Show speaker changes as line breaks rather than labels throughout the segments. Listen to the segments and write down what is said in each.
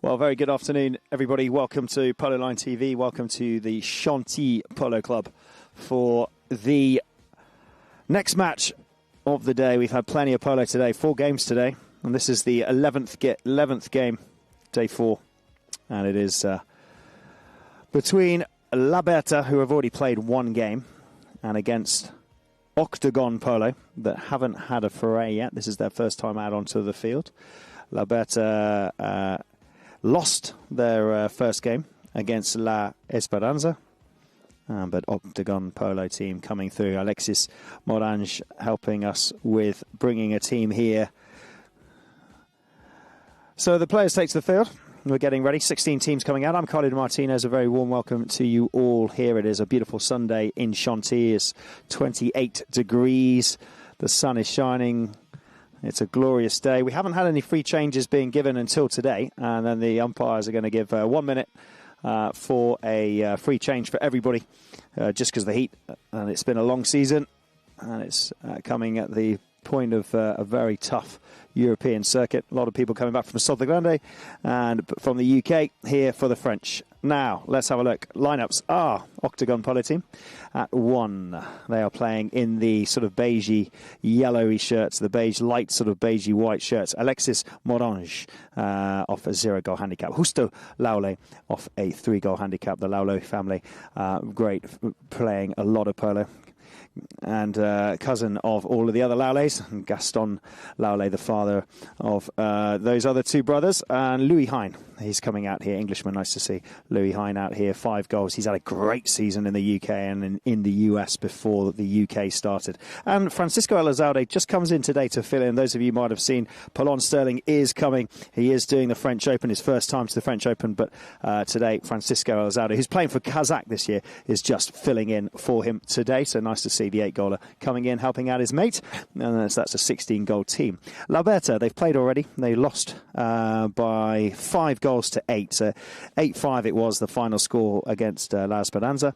Well, very good afternoon, everybody. Welcome to Polo Line TV. Welcome to the Chantilly Polo Club for the next match of the day. We've had plenty of polo today, 4 games today, and this is the 11th game, day 4, and it is between La Berta, who have already played 1 game, and against Octagon Polo, that haven't had a foray yet. This is their first time out onto the field. La Berta lost their first game against La Esperanza, but Octagon Polo team coming through. Alexis Morange helping us with bringing a team here. So the players take to the field. We're getting ready. 16 teams coming out. I'm Carlo Di Martinez. A very warm welcome to you all here. It is a beautiful Sunday in Chantilly. It's 28 degrees. The sun is shining. It's a glorious day. We haven't had any free changes being given until today, and then the umpires are going to give 1 minute for a free change for everybody, just because of the heat. And it's been a long season, and it's coming at the point of a very tough European circuit. A lot of people coming back from Grande and from the UK here for the French. Now, let's have a look. Lineups are Octagon Polo team at 1. They are playing in the sort of beigey, yellowy shirts, the beige, light sort of beigey white shirts. Alexis Morange off a 0-goal handicap. Justo Laule off a 3-goal handicap. The Laule family, great, playing a lot of polo. And cousin of all of the other Laules, Gaston Laule, the father of those other 2 brothers, and Louis Hine. He's coming out here, Englishman. Nice to see Louis Hine out here, 5 goals. He's had a great season in the UK and in the US before the UK started. And Francisco Elizalde just comes in today to fill in. Those of you might have seen Paulon Sterling is coming. He is doing the French Open, his first time to the French Open, but today Francisco Elizalde, who's playing for Kazakh this year, is just filling in for him today. So nice to see the 8-goaler coming in, helping out his mate. And that's a 16-goal team. La Berta, they've played already. They lost by 5 goals to 8. So 8-5 it was the final score against La Esperanza.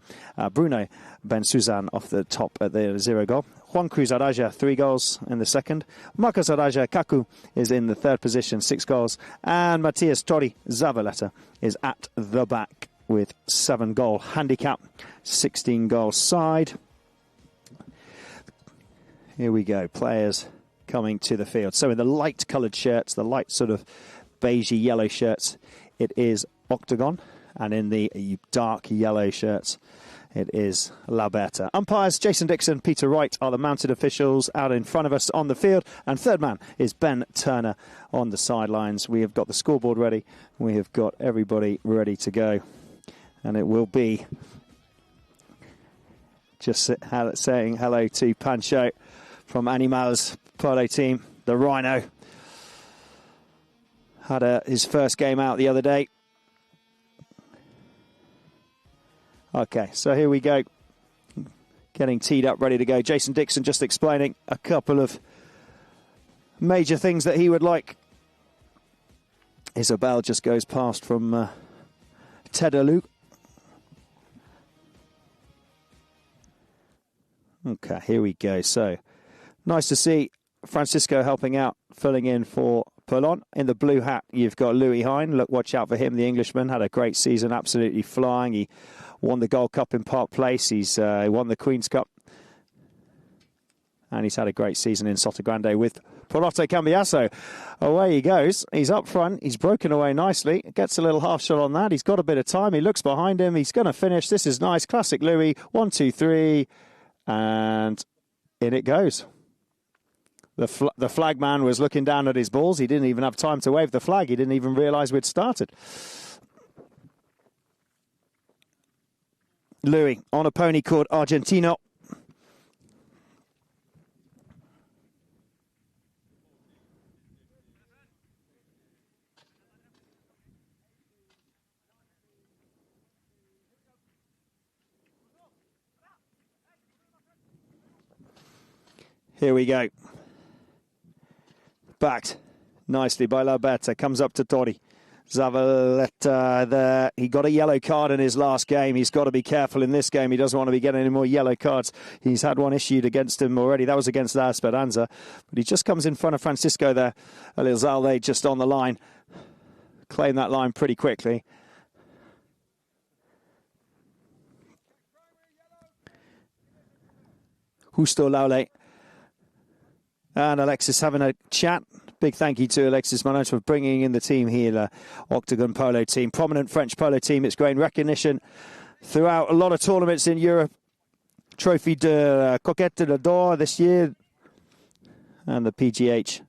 Bruno Ben-Suzan off the top at the 0-goal. Juan Cruz Araja, 3 goals in the second. Marcos Araja Kaku is in the 3rd position, 6 goals. And Matias Tori Zavaleta is at the back with 7-goal handicap, 16-goal side. Here we go, players coming to the field. So in the light coloured shirts, the light sort of beigey yellow shirts, it is Octagon. And in the dark yellow shirts, it is La Berta. Umpires, Jason Dixon, Peter Wright are the mounted officials out in front of us on the field. And third man is Ben Turner on the sidelines. We have got the scoreboard ready. We have got everybody ready to go. And it will be just saying hello to Pancho from Animal's Polo team, the Rhino. Had his first game out the other day. Okay, so here we go. Getting teed up, ready to go. Jason Dixon just explaining a couple of major things that he would like. Isabel just goes past from Tedalou. Okay, here we go. So, nice to see Francisco helping out, filling in for Paulon. In the blue hat, you've got Louis Hine. Look, watch out for him, the Englishman. Had a great season, absolutely flying. He won the Gold Cup in Park Place. He's won the Queen's Cup. And he's had a great season in Grande with Porotto Cambiasso. Away he goes. He's up front. He's broken away nicely. Gets a little half shot on that. He's got a bit of time. He looks behind him. He's going to finish. This is nice. Classic Louis. 1, 2, 3. And in it goes. The flag man was looking down at his balls. He didn't even have time to wave the flag. He didn't even realise we'd started. Louis on a pony called Argentino. Here we go. Backed nicely by La Berta. Comes up to Tori. Zavaleta there. He got a yellow card in his last game. He's got to be careful in this game. He doesn't want to be getting any more yellow cards. He's had one issued against him already. That was against La Esperanza. But he just comes in front of Francisco there. Elizalde just on the line. claim that line pretty quickly. Justo Laule and Alexis having a chat. Big thank you to Alexis Manage for bringing in the team here, the Octagon Polo team. Prominent French polo team. It's gained recognition throughout a lot of tournaments in Europe. Trophy de Coquette d'Or this year. And the PGH.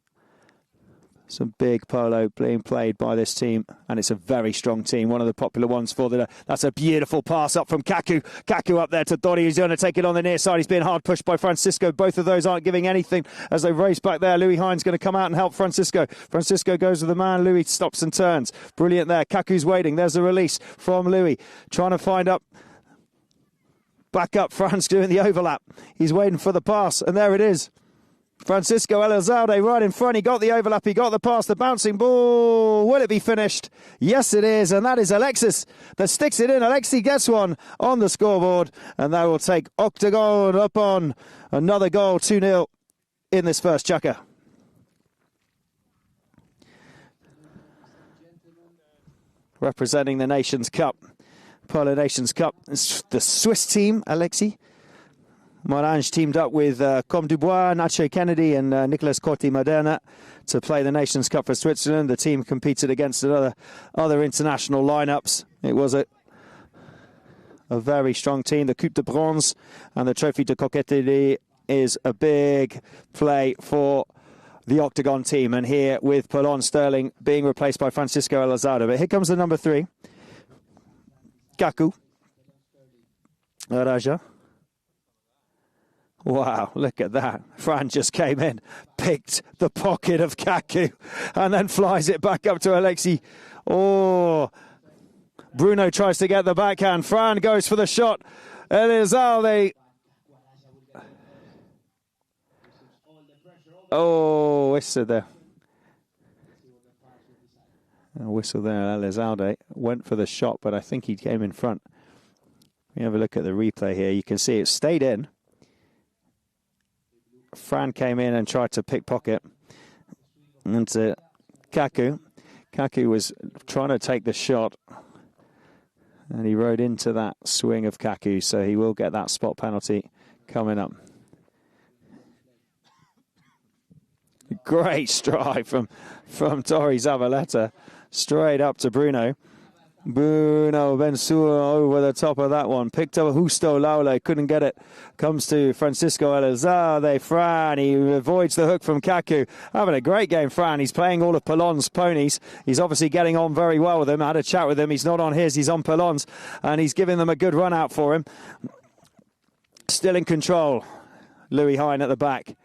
Some big polo being played by this team, and it's a very strong team. One of the popular ones for the... That's a beautiful pass up from Kaku. Kaku up there to Dori. He's going to take it on the near side. He's being hard pushed by Francisco. Both of those aren't giving anything as they race back there. Louis Hines going to come out and help Francisco. Francisco goes with the man. Louis stops and turns. Brilliant there. Kaku's waiting. There's the release from Louis. Trying to find up... Back up, Franz doing the overlap. He's waiting for the pass, and there it is. Francisco Elizalde right in front. He got the overlap. He got the pass. The bouncing ball. Will it be finished? Yes, it is. And that is Alexis that sticks it in. Alexi gets one on the scoreboard. And that will take Octagon up on another goal, 2-0 in this first chukker. Representing the Nations Cup. Polo Nations Cup. It's the Swiss team, Alexi. Morange teamed up with Com Dubois, Nacho Kennedy and Nicolas Corti Moderna to play the Nations Cup for Switzerland. The team competed against other international lineups. It was a very strong team. The Coupe de Bronze and the Trophy de Coquette is a big play for the Octagon team. And here with Paulon Sterling being replaced by Francisco Elizalde. But here comes the number 3. Kaku. Raja. Wow, look at that. Fran just came in, picked the pocket of Kaku, and then flies it back up to Alexi. Oh, Bruno tries to get the backhand. Fran goes for the shot. Elizalde. Oh, whistle there. A whistle there. Elizalde went for the shot, but I think he came in front. We have a look at the replay here. You can see it stayed in. Fran came in and tried to pickpocket. And Kaku. Kaku was trying to take the shot. And he rode into that swing of Kaku, so he will get that spot penalty coming up. Great stride from Tori Zavaleta. Straight up to Bruno. Bruno Bensua over the top of that one. Picked up Justo Laule. Couldn't get it. Comes to Francisco Elizalde. Fran. He avoids the hook from Kaku. Having a great game, Fran. He's playing all of Paulon's ponies. He's obviously getting on very well with them. I had a chat with him. He's not on his. He's on Paulon's. And he's giving them a good run out for him. Still in control. Louis Hine at the back.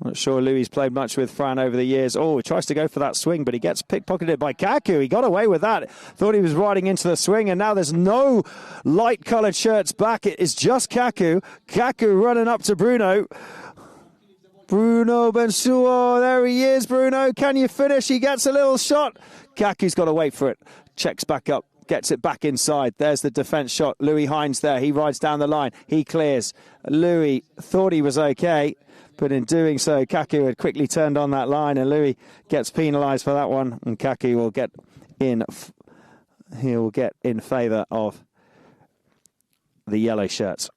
Not sure Louis played much with Fran over the years. Oh, he tries to go for that swing, but he gets pickpocketed by Kaku. He got away with that. Thought he was riding into the swing, and now there's no light-coloured shirts back. It is just Kaku. Kaku running up to Bruno. Bruno Bensua, there he is, Bruno. Can you finish? He gets a little shot. Kaku's got to wait for it. Checks back up. Gets it back inside. There's the defence shot. Louis Hines there. He rides down the line. He clears. Louis thought he was okay. But in doing so, Kaku had quickly turned on that line, and Louis gets penalised for that one. And Kaku will get in. He'll get in favour of the yellow shirts.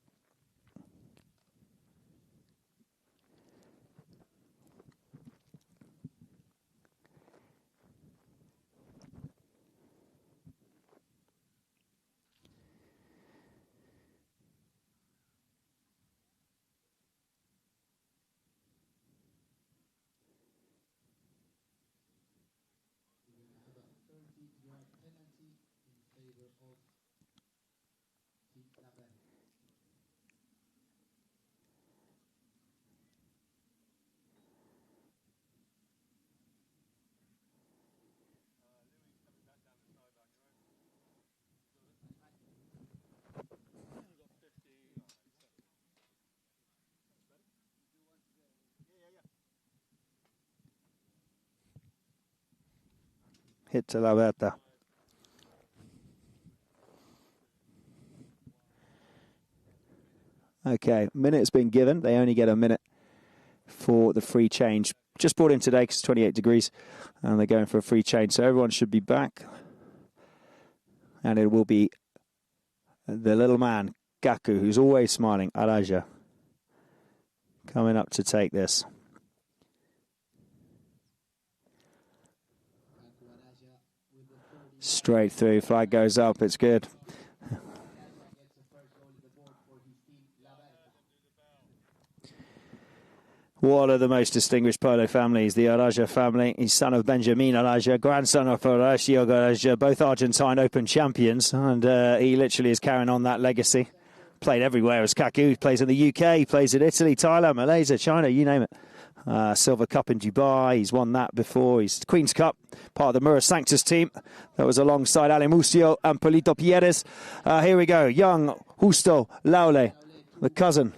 Hit to Laverta. Okay, minute's been given. They only get a minute for the free change Just brought him today because it's 28 degrees and they're going for a free change. So everyone should be back. And it will be the little man, Gaku, who's always smiling, Araja, coming up to take this. Straight through, flag goes up, it's good. One of the most distinguished polo families, the Araja family. He's son of Benjamin Araja, grandson of Horacio Araja, both Argentine Open champions, and he literally is carrying on that legacy. Played everywhere as Kaku. He plays in the UK, he plays in Italy, Thailand, Malaysia, China, you name it. Silver Cup in Dubai, he's won that before. He's Queen's Cup, part of the Mura Sanctus team. That was alongside Ale Musio and Polito Pierres. Here we go, young Justo Laule, the cousin.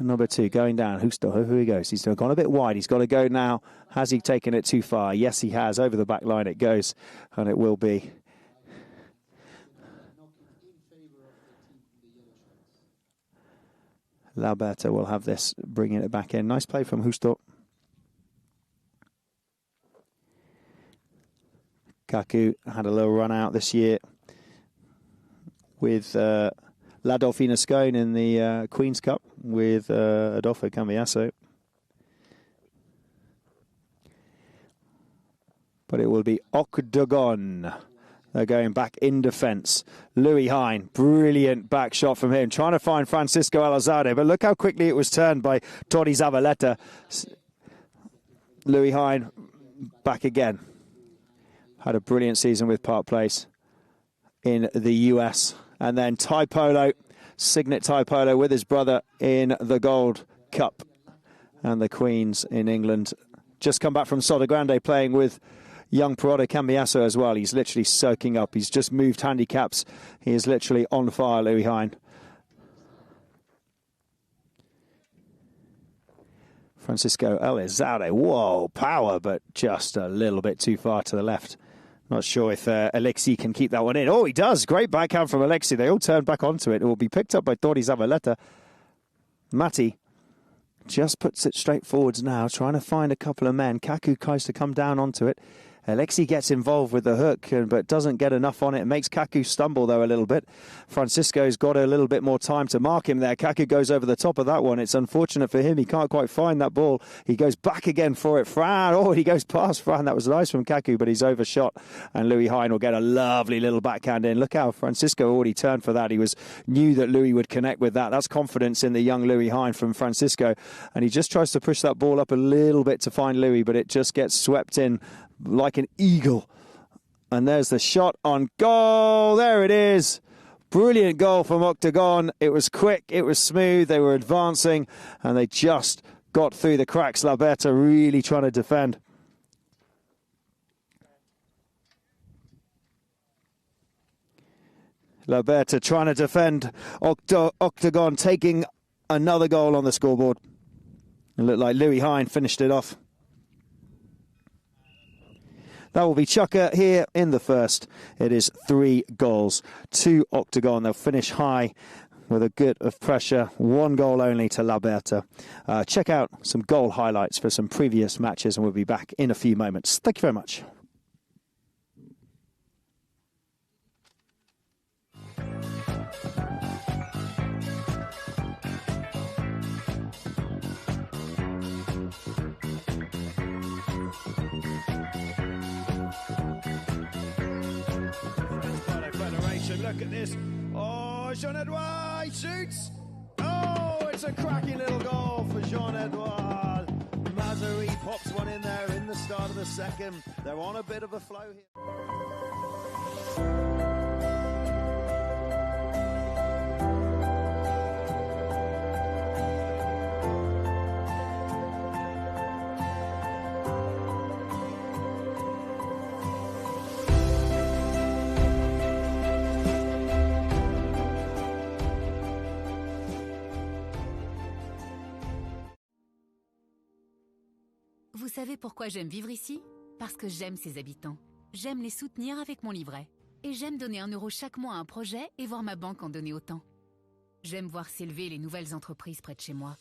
Number 2 going down. Justo, who he goes? He's gone a bit wide. He's got to go now. Has he taken it too far? Yes, he has. Over the back line it goes, and it will be. L'Alberta will have this, bringing it back in. Nice play from Justo. Kaku had a little run out this year with La Dolphina Scone in the Queen's Cup with Adolfo Cambiasso. But it will be Octagon. They're going back in defence. Louis Hine, brilliant back shot from him, trying to find Francisco Alazade, but look how quickly it was turned by Tori Zavaleta. Louis Hine back again. Had a brilliant season with Park Place in the US. And then Thai Polo, Signet Thai Polo with his brother in the Gold Cup. And the Queens in England. Just come back from Soda Grande playing with young Parado Cambiasso as well. He's literally soaking up. He's just moved handicaps. He is literally on fire, Louis Hine. Francisco Elizalde. Whoa, power, but just a little bit too far to the left. Not sure if Alexi can keep that one in. Oh, he does. Great backhand from Alexi. They all turn back onto it. It will be picked up by Tori Zavaleta. Matti just puts it straight forwards now, trying to find a couple of men. Kaku tries to come down onto it. Alexi gets involved with the hook, but doesn't get enough on it. It makes Kaku stumble, though, a little bit. Francisco's got a little bit more time to mark him there. Kaku goes over the top of that one. It's unfortunate for him. He can't quite find that ball. He goes back again for it. Fran, oh, he goes past Fran. That was nice from Kaku, but he's overshot. And Louis Hine will get a lovely little backhand in. Look how Francisco already turned for that. He knew that Louis would connect with that. That's confidence in the young Louis Hine from Francisco. And he just tries to push that ball up a little bit to find Louis, but it just gets swept in like an eagle. And there's the shot on goal. There it is. Brilliant goal from Octagon. It was quick, it was smooth, they were advancing, and they just got through the cracks. L'Alberta really trying to defend. L'Alberta trying to defend. Octagon taking another goal on the scoreboard. It looked like Louis Hine finished it off. That will be chukker here in the first. It is 3 goals to Octagon. They'll finish high with a bit of pressure. 1 goal only to L'Alberta. Check out some goal highlights for some previous matches, and we'll be back in a few moments. Thank you very much. Look at this. Oh, Jean-Edouard, he shoots. Oh, it's a cracking little goal for Jean-Edouard. Mazari pops one in there in the start of the second. They're on a bit of a flow here.
Vous savez pourquoi j'aime vivre ici? Parce que j'aime ses habitants. J'aime les soutenir avec mon livret. Et j'aime donner 1 euro chaque mois à un projet et voir ma banque en donner autant. J'aime voir s'élever les nouvelles entreprises près de chez moi.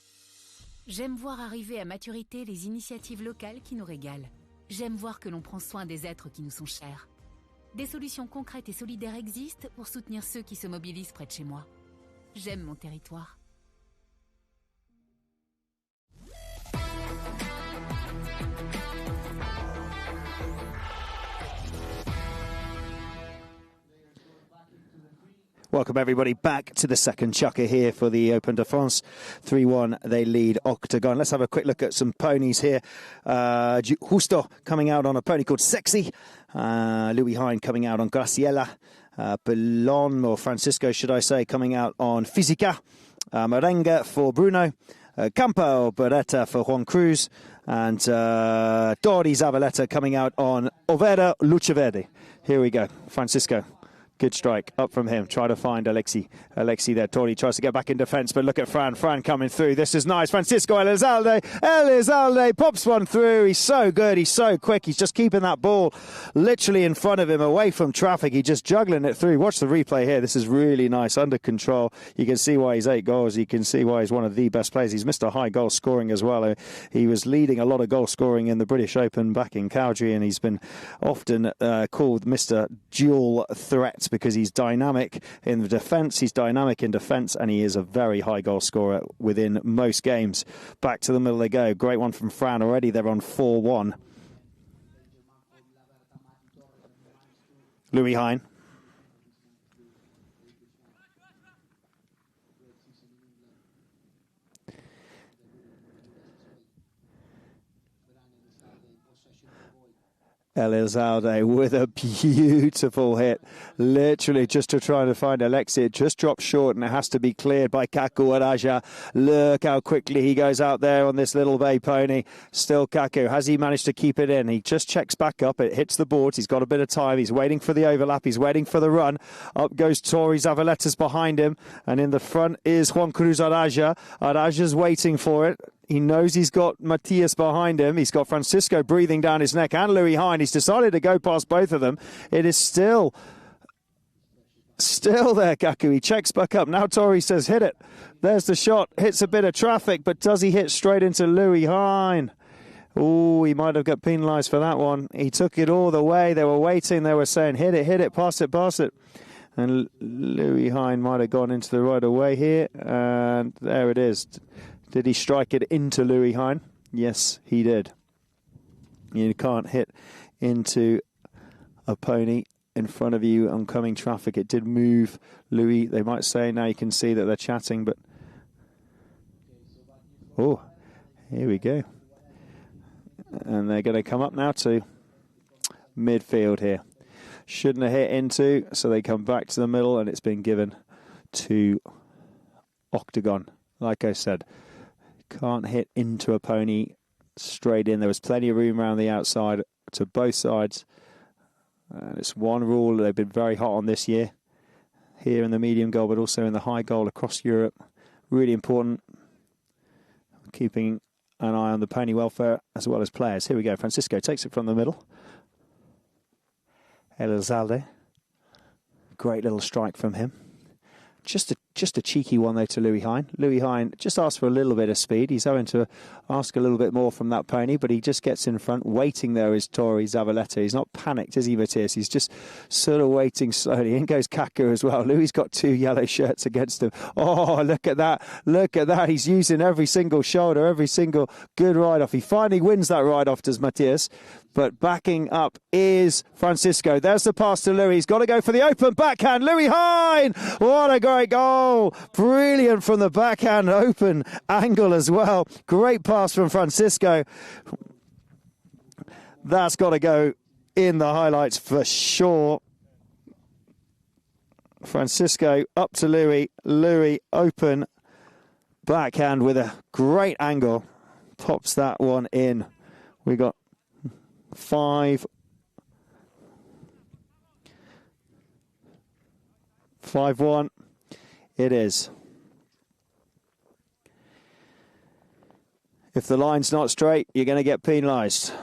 J'aime voir arriver à maturité les initiatives locales qui nous régalent. J'aime voir que l'on prend soin des êtres qui nous sont chers. Des solutions concrètes et solidaires existent pour soutenir ceux qui se mobilisent près de chez moi. J'aime mon territoire.
Welcome everybody back to the second chukker here for the Open de France. 3-1, they lead Octagon. Let's have a quick look at some ponies here. Justo coming out on a pony called Sexy. Louis Hine coming out on Graciela. Bellon, or Francisco should I say, coming out on Fisica. Merengue for Bruno. Campo Beretta for Juan Cruz. And Dori Zavaleta coming out on Overa Luceverde. Here we go. Francisco. Good strike up from him. Try to find Alexi. Alexi there. Tori tries to get back in defence, but look at Fran. Fran coming through. This is nice. Francisco Elizalde. Elizalde pops one through. He's so good. He's so quick. He's just keeping that ball literally in front of him, away from traffic. He's just juggling it through. Watch the replay here. This is really nice. Under control. You can see why he's 8 goals. You can see why he's one of the best players. He's Mr. High goal scoring as well. He was leading a lot of goal scoring in the British Open back in Calgary, and he's been often called Mr. Dual Threat because he's dynamic in the defence, he's dynamic in defence, and he is a very high goal scorer within most games. Back to the middle they go. Great one from Fran already. They're on 4-1. Louis Hine. Elizalde with a beautiful hit, literally just to try to find Alexi. It just dropped short and it has to be cleared by Kaku Araja. Look how quickly he goes out there on this little bay pony. Still Kaku. Has he managed to keep it in? He just checks back up. It hits the boards. He's got a bit of time. He's waiting for the overlap. He's waiting for the run. Up goes Tori Zavaleta's behind him. And in the front is Juan Cruz Araja. Araja's waiting for it. He knows he's got Matthias behind him. He's got Francisco breathing down his neck and Louis Hine. He's decided to go past both of them. It is still there, Kaku. He checks back up. Now Tori says, hit it. There's the shot. Hits a bit of traffic, but does he hit straight into Louis Hine? Oh, he might have got penalised for that one. He took it all the way. They were waiting. They were saying, hit it, pass it, pass it. And Louis Hine might have gone into the right of way here. And there it is. Did he strike it into Louis Hine? Yes, he did. You can't hit into a pony in front of you oncoming traffic. It did move Louis. They might say now you can see that they're chatting, but oh, here we go. And they're going to come up now to midfield here. Shouldn't have hit into, so they come back to the middle, and it's been given to Octagon. Like I said, can't hit into a pony straight in. There was plenty of room around the outside to both sides. And it's one rule they've been very hot on this year, here in the medium goal, but also in the high goal across Europe. Really important, keeping an eye on the pony welfare as well as players. Here we go. Francisco takes it from the middle. Elizalde. Great little strike from him. Just a cheeky one, though, to Louis Hine. Louis Hine just asked for a little bit of speed. He's having to ask a little bit more from that pony, but he just gets in front. Waiting there is Tori Zavaleta. He's not panicked, is he, Matthias? He's just sort of waiting slowly. In goes Kaku as well. Louis got 2 yellow shirts against him. Oh, look at that. Look at that. He's using every single shoulder, every single good ride-off. He finally wins that ride-off, does Matthias. But backing up is Francisco. There's the pass to Louis. He's got to go for the open backhand. Louis Hine! What a great goal. Brilliant from the backhand open angle as well. Great pass from Francisco. That's got to go in the highlights for sure. Francisco up to Louis. Louis open backhand with a great angle. Pops that one in. We got 5-1 it is. If the line's not straight, you're going to get penalised.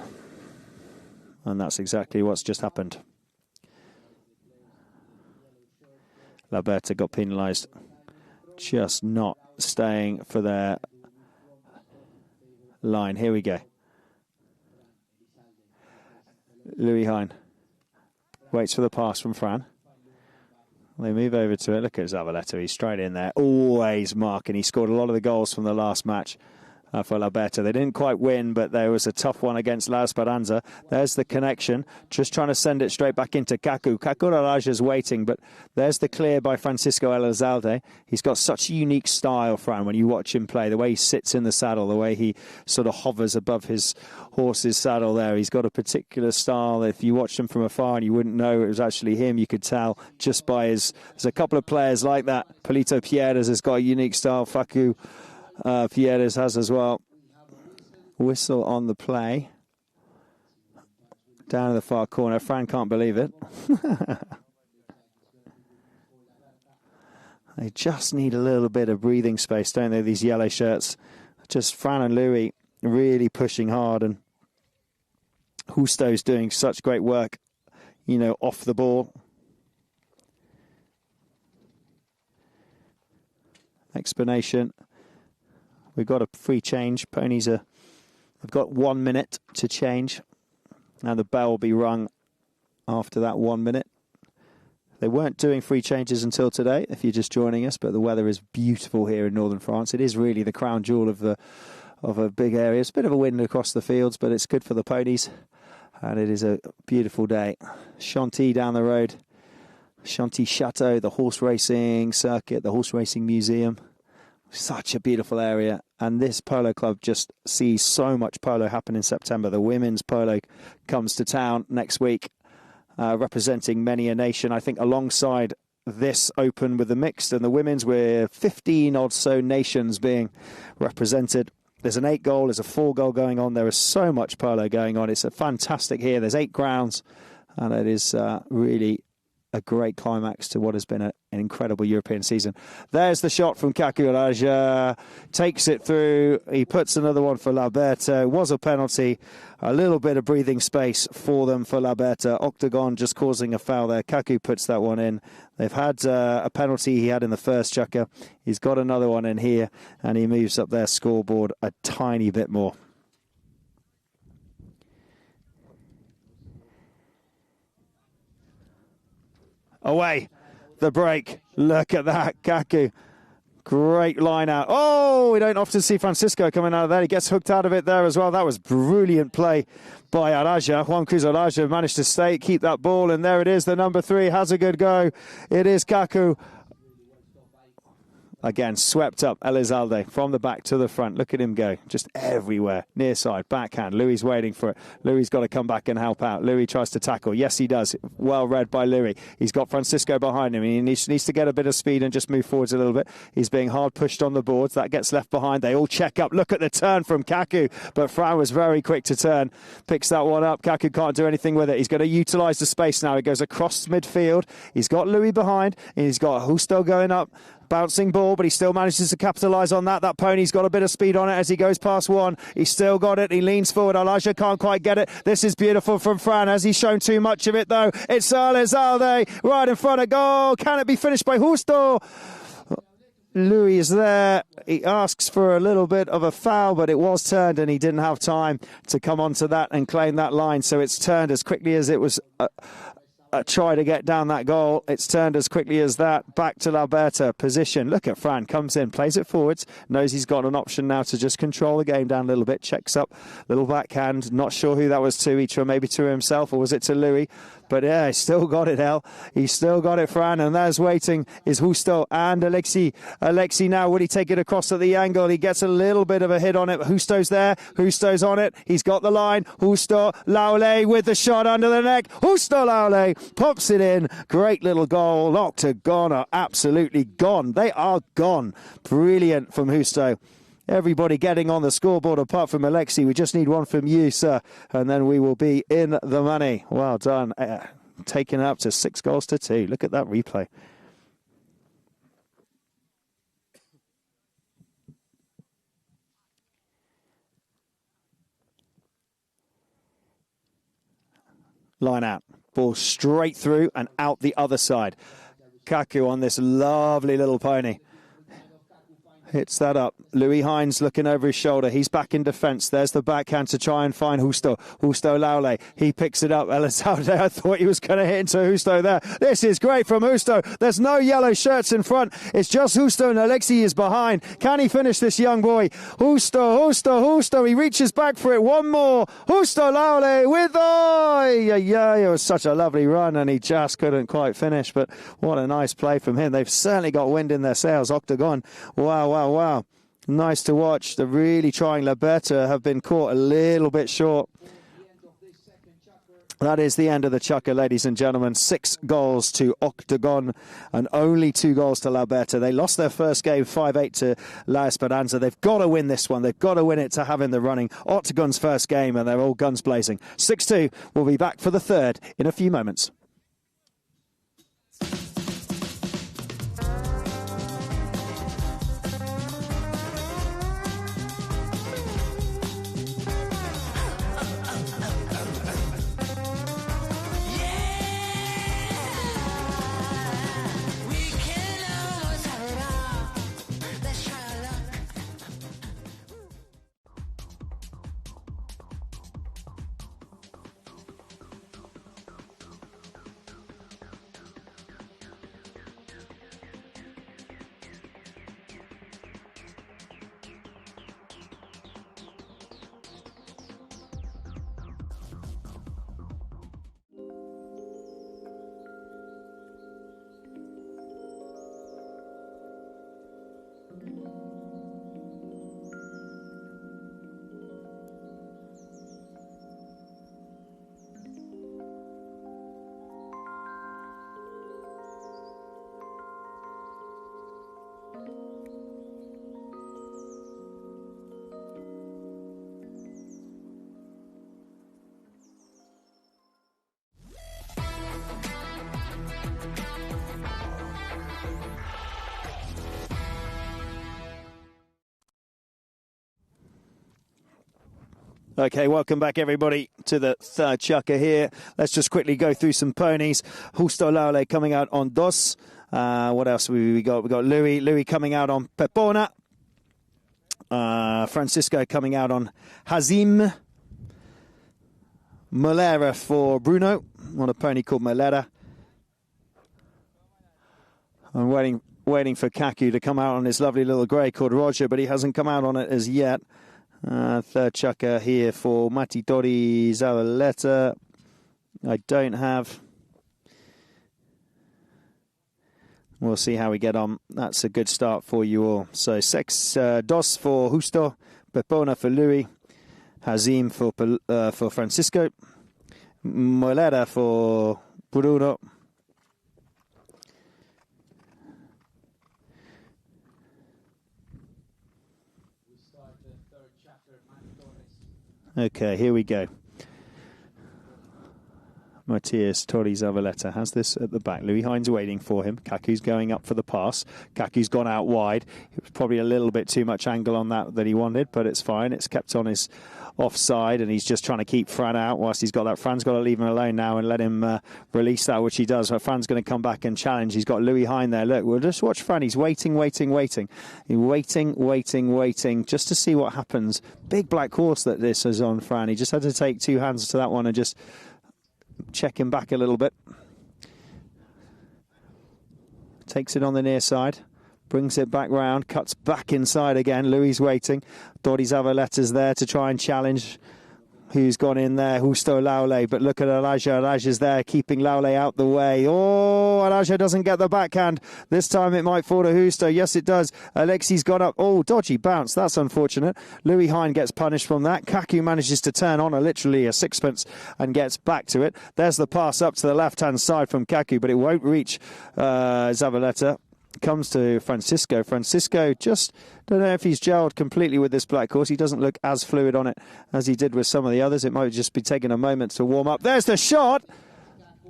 And that's exactly what's just happened. Laberta got penalised. Just not staying for their line. Here we go. Louis Hine waits for the pass from Fran. They move over to it. Look at Zavaleta. He's straight in there. Always marking. He scored a lot of the goals from the last match for L'Alberta. They didn't quite win, but there was a tough one against La Esperanza. There's the connection. Just trying to send it straight back into Kaku. Kaku Araja's waiting, but there's the clear by Francisco Elizalde. He's got such a unique style, Fran, when you watch him play. The way he sits in the saddle, the way he sort of hovers above his horse's saddle there. He's got a particular style. If you watched him from afar and you wouldn't know it was actually him, you could tell just by his... There's a couple of players like that. Polito Pierres has got a unique style. Facu Pierres has as well. Whistle on the play. Down in the far corner. Fran can't believe it. They just need a little bit of breathing space, don't they, these yellow shirts? Just Fran and Louis really pushing hard, and Justo's doing such great work, you know, off the ball. Explanation. We've got a free change. Ponies have got 1 minute to change. Now the bell will be rung after that 1 minute. They weren't doing free changes until today, if you're just joining us, but the weather is beautiful here in northern France. It is really the crown jewel of a big area. It's a bit of a wind across the fields, but it's good for the ponies. And it is a beautiful day. Chantilly down the road. Chantilly Chateau, the horse racing circuit, the horse racing museum. Such a beautiful area. And this polo club just sees so much polo happen in September. The women's polo comes to town next week, representing many a nation. I think alongside this open with the mixed and the women's, with 15 odd so nations being represented. There's an 8-goal, there's a 4-goal going on. There is so much polo going on. It's a fantastic here. There's 8 grounds, and it is really a great climax to what has been an incredible European season. There's the shot from Kaku Araja. Takes it through. He puts another one for L'Alberta. Was a penalty. A little bit of breathing space for them for L'Alberta. Octagon just causing a foul there. Kaku puts that one in. They've had a penalty he had in the first chukker. He's got another one in here, and he moves up their scoreboard a tiny bit more. Away, the break. Look at that, Kaku. Great line out. Oh, we don't often see Francisco coming out of there. He gets hooked out of it there as well. That was brilliant play by Araja. Juan Cruz Araja managed to keep that ball, and there it is. The number 3 has a good go. It is Kaku. Again, swept up Elizalde from the back to the front. Look at him go. Just everywhere. Near side, backhand. Louis waiting for it. Louis got to come back and help out. Louis tries to tackle. Yes, he does. Well read by Louis. He's got Francisco behind him. He needs to get a bit of speed and just move forwards a little bit. He's being hard pushed on the boards. That gets left behind. They all check up. Look at the turn from Kaku. But Fran was very quick to turn. Picks that one up. Kaku can't do anything with it. He's going to utilise the space now. He goes across midfield. He's got Louis behind. And he's got Justo going up. Bouncing ball, but he still manages to capitalise on that. That pony's got a bit of speed on it as he goes past one. He's still got it. He leans forward. Elijah can't quite get it. This is beautiful from Fran. Has he shown too much of it, though? It's Elizalde right in front of goal. Can it be finished by Justo? Louis is there. He asks for a little bit of a foul, but it was turned, and he didn't have time to come onto that and claim that line. So it's turned as quickly as it was... try to get down that goal. It's turned as quickly as that. Back to L'Alberta. Position. Look at Fran. Comes in. Plays it forwards. Knows he's got an option now to just control the game down a little bit. Checks up. Little backhand. Not sure who that was to. Maybe to himself, or was it to Louis? But yeah, he's still got it, El. He's still got it, Fran. And there's waiting is Justo and Alexi. Alexi now, would he take it across at the angle? He gets a little bit of a hit on it. Justo's there. Justo's on it. He's got the line. Justo. Laule with the shot under the neck. Justo Laule pops it in. Great little goal. Octagon are absolutely gone. They are gone. Brilliant from Justo. Everybody getting on the scoreboard apart from Alexi. We just need one from you, sir, and then we will be in the money. Well done. Taking it up to 6-2. Look at that replay. Line out. Ball straight through and out the other side. Kaku on this lovely little pony. Hits that up. Louis Hines looking over his shoulder. He's back in defence. There's the backhand to try and find Justo. Justo Laule. He picks it up. Elizalde, I thought he was going to hit into Justo there. This is great from Justo. There's no yellow shirts in front. It's just Justo and Alexi is behind. Can he finish this young boy? Justo. He reaches back for it. One more. Justo Laule with it was such a lovely run and he just couldn't quite finish. But what a nice play from him. They've certainly got wind in their sails. Octagon. Wow. Nice to watch. They're really trying. Liberta have been caught a little bit short. That is the end of the chukker, ladies and gentlemen. 6 goals to Octagon and only 2 goals to Liberta. They lost their first game 5-8 to La Esperanza. They've got to win this one. They've got to win it to have in the running. Octagon's first game and they're all guns blazing. 6-2. We'll be back for the third in a few moments. Okay, welcome back, everybody, to the third chukker here. Let's just quickly go through some ponies. Justo Laule coming out on Dos. What else we got? We got Louis coming out on Pepona. Francisco coming out on Hazim. Molera for Bruno. On a pony called Molera. I'm waiting for Kaku to come out on his lovely little grey called Roger, but he hasn't come out on it as yet. Third chukker here for Matitori Zavaleta. I don't have. We'll see how we get on. That's a good start for you all. So Dos for Justo, Pepona for Louis, Hazim for Francisco, Molera for Bruno. Okay, here we go. Matthias Torri Zavaleta has this at the back. Louis Hines waiting for him. Kaku's going up for the pass. Kaku's gone out wide. It was probably a little bit too much angle on that he wanted, but it's fine. It's kept on his offside, and he's just trying to keep Fran out whilst he's got that. Fran's got to leave him alone now and let him release that, which he does. But Fran's going to come back and challenge. He's got Louis Hine there. Look, we'll just watch Fran. He's waiting. He's waiting just to see what happens. Big black horse that this is on Fran. He just had to take 2 hands to that one and just check him back a little bit. Takes it on the near side. Brings it back round, cuts back inside again. Louis waiting. Dori Zavaleta's there to try and challenge. Who's gone in there? Justo Laule. But look at Elijah. Elijah's there, keeping Laule out the way. Oh, Elijah doesn't get the backhand. This time it might fall to Justo. Yes, it does. Alexi's got up. Oh, dodgy bounce. That's unfortunate. Louis Hine gets punished from that. Kaku manages to turn on literally a sixpence and gets back to it. There's the pass up to the left-hand side from Kaku, but it won't reach Zavaleta. Comes to Francisco. Francisco just don't know if he's gelled completely with this black horse. He doesn't look as fluid on it as he did with some of the others. It might just be taking a moment to warm up. There's the shot.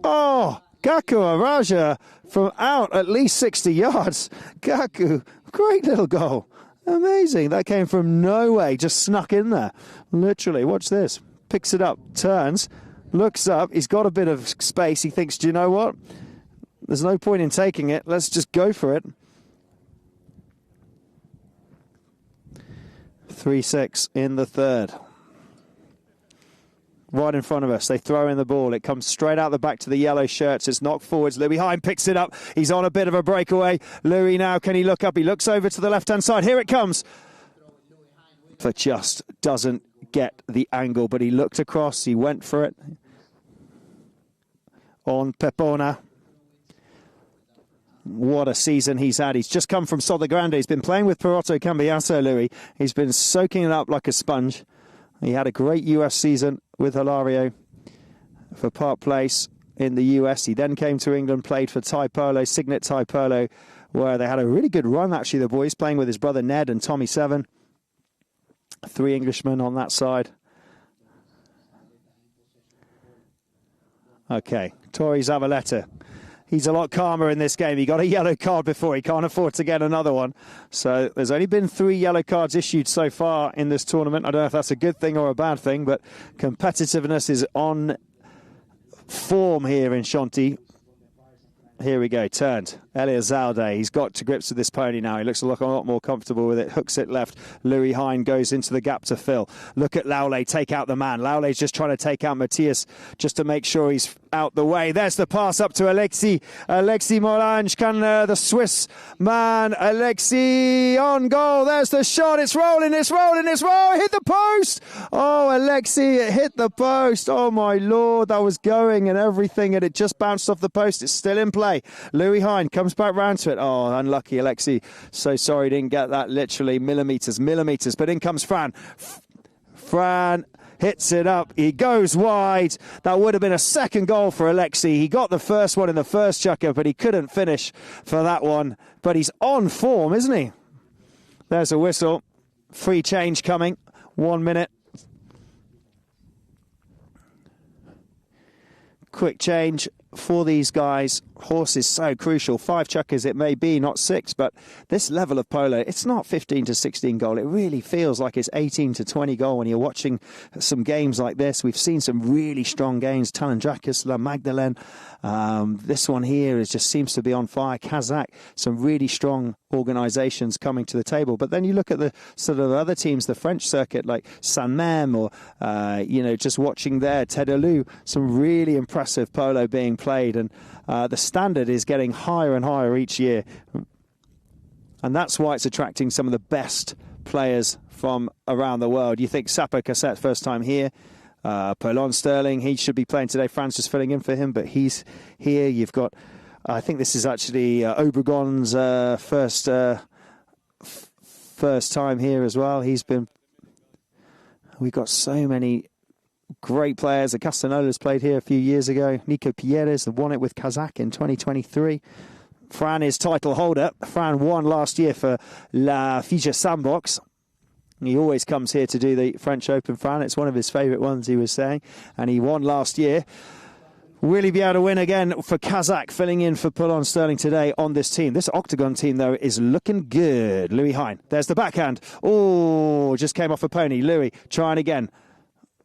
Oh, Kaku Araja from out at least 60 yards. Kaku, great little goal. Amazing. That came from no way, just snuck in there. Literally, watch this. Picks it up, turns, looks up. He's got a bit of space. He thinks, do you know what? There's no point in taking it. Let's just go for it. 3-6 in the third. Right in front of us, they throw in the ball. It comes straight out the back to the yellow shirts. It's knocked forwards. Louis Hine picks it up. He's on a bit of a breakaway. Louis now, can he look up? He looks over to the left-hand side. Here it comes. But just doesn't get the angle. But he looked across. He went for it. On Pepona. What a season he's had. He's just come from Sotto Grande. He's been playing with Perotto Cambiasso, Louis. He's been soaking it up like a sponge. He had a great US season with Hilario for Park Place in the US. He then came to England, played for Thai Polo, Signet Thai Polo, where they had a really good run, actually, the boys, playing with his brother Ned and Tommy Seven. 3 Englishmen on that side. Okay, Tori Zavaleta. He's a lot calmer in this game. He got a yellow card before. He can't afford to get another one. So there's only been 3 yellow cards issued so far in this tournament. I don't know if that's a good thing or a bad thing, but competitiveness is on form here in Chantilly. Here we go, turned. Eliazalde, he's got to grips with this pony now. He looks a lot more comfortable with it. Hooks it left. Louis Hine goes into the gap to fill. Look at Laule take out the man. Laule's just trying to take out Matthias just to make sure he's out the way. There's the pass up to Alexis. Alexis Molange, can the Swiss man, Alexis on goal. There's the shot. It's rolling, it's rolling, it's rolling. Hit the post. Oh, Alexis, it hit the post. Oh, my Lord, that was going and everything, and it just bounced off the post. It's still in play. Louis Hine comes back round to it. Oh, unlucky Alexis. So sorry, didn't get that literally millimetres. But in comes Fran. Fran hits it up. He goes wide. That would have been a second goal for Alexis. He got the first one in the first chukker, but he couldn't finish for that one. But he's on form, isn't he? There's a whistle. Free change coming. 1 minute. Quick change for these guys. Horse is so crucial. 5 chukkers it may be, not 6, but this level of polo, it's not 15 to 16 goal. It really feels like it's 18 to 20 goal when you're watching some games like this. We've seen some really strong games. Talandrakis, La Magdalene. This one here just seems to be on fire. Kazakh, some really strong organisations coming to the table. But then you look at the sort of other teams, the French circuit, like Saint-Mem or, just watching there, Tedalou, some really impressive polo being played. And the standard is getting higher and higher each year. And that's why it's attracting some of the best players from around the world. You think Sapo Cassette, first time here. Polo Sterling, he should be playing today. Fran's just filling in for him, but he's here. You've got, I think this is actually Obregon's first time here as well. We've got so many great players. The Castanola's played here a few years ago. Nico Pierres won it with Kazakh in 2023. Fran is title holder. Fran won last year for La Fija Sandbox. He always comes here to do the French Open, Fran. It's one of his favourite ones, he was saying. And he won last year. Will he be able to win again for Kazakh, filling in for Polo Sterling today on this team? This Octagon team, though, is looking good. Louis Hine. There's the backhand. Oh, just came off a pony. Louis trying again.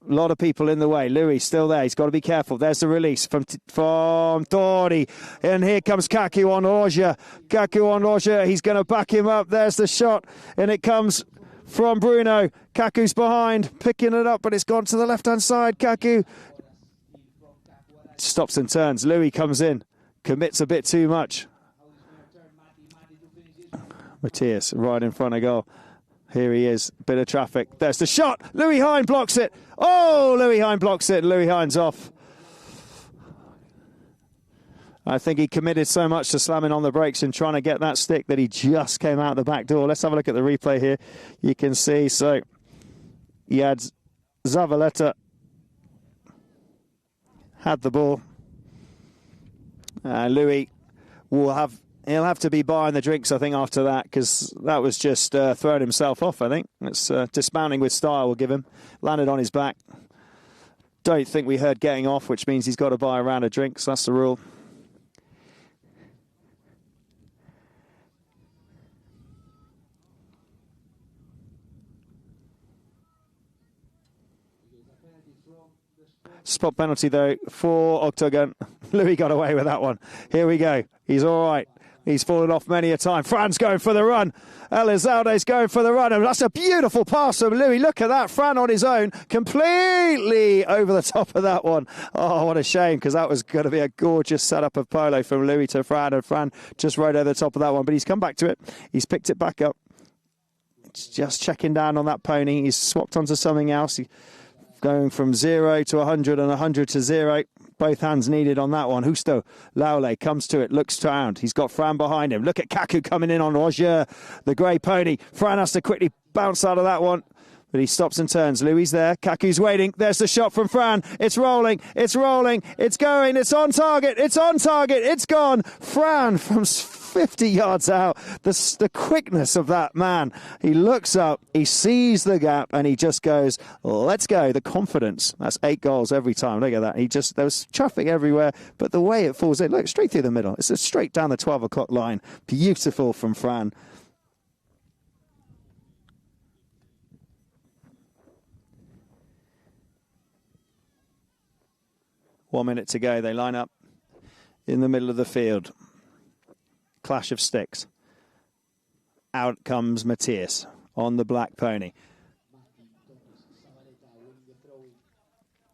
A lot of people in the way. Louis still there. He's got to be careful. There's the release from Tori. And here comes Kaku on Orja. Kaku on Orja. He's going to back him up. There's the shot. And it comes from Bruno. Kaku's behind. Picking it up, but it's gone to the left-hand side. Kaku stops and turns. Louis comes in. Commits a bit too much. Matthias right in front of goal. Here he is. Bit of traffic. There's the shot. Louis Hine blocks it. Oh, Louis Hine blocks it. Louis Hine's off. I think he committed so much to slamming on the brakes and trying to get that stick that he just came out the back door. Let's have a look at the replay here. You can see, so he had Zavaleta had the ball. Louis he'll have to be buying the drinks, I think, after that, because that was just throwing himself off, I think. It's dismounting with style, we'll give him. Landed on his back. Don't think we heard getting off, which means he's got to buy a round of drinks. That's the rule. Spot penalty, though, for Octagon. Louis got away with that one. Here we go. He's all right. He's fallen off many a time. Fran's going for the run. Elizalde's going for the run. And that's a beautiful pass from Louis. Look at that. Fran on his own, completely over the top of that one. Oh, what a shame, because that was going to be a gorgeous setup of Polo from Louis to Fran. And Fran just rode over the top of that one. But he's come back to it. He's picked it back up. Just checking down on that pony. He's swapped onto something else. He's going from 0 to 100 and 100 to 0. Both hands needed on that one. Justo Laule comes to it, looks around. He's got Fran behind him. Look at Kaku coming in on Roger, the grey pony. Fran has to quickly bounce out of that one, but he stops and turns. Louis there. Kaku's waiting. There's the shot from Fran. It's rolling. It's rolling. It's going. It's on target. It's on target. It's gone. Fran from 50 yards out. The quickness of that man. He looks up, he sees the gap, and he just goes, let's go. The confidence. That's 8 goals every time. Look at that. There was traffic everywhere, but the way it falls in, look, straight through the middle. It's straight down the 12 o'clock line. Beautiful from Fran. One minute to go. They line up in the middle of the field. Clash of sticks. Out comes Matthias on the black pony.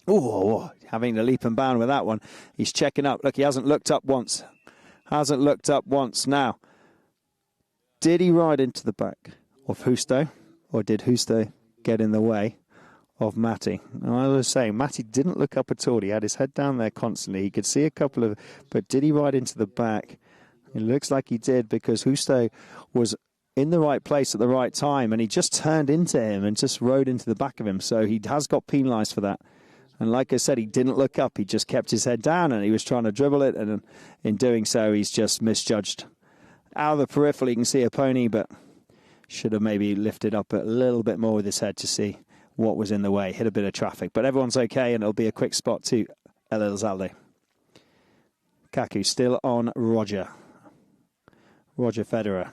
Oh, having to leap and bound with that one. He's checking up. Look, he hasn't looked up once. Hasn't looked up once. Now, did he ride into the back of Justo, or did Justo get in the way of Matty? I was saying, Matty didn't look up at all. He had his head down there constantly. He could see a couple of, but did he ride into the back? It looks like he did, because Justo was in the right place at the right time, and he just turned into him and just rode into the back of him. So he has got penalised for that. And like I said, he didn't look up. He just kept his head down, and he was trying to dribble it. And in doing so, he's just misjudged. Out of the peripheral, you can see a pony, but should have maybe lifted up a little bit more with his head to see what was in the way. Hit a bit of traffic. But everyone's okay, and it'll be a quick spot to Elizalde. Kaku still on Roger. Roger Federer.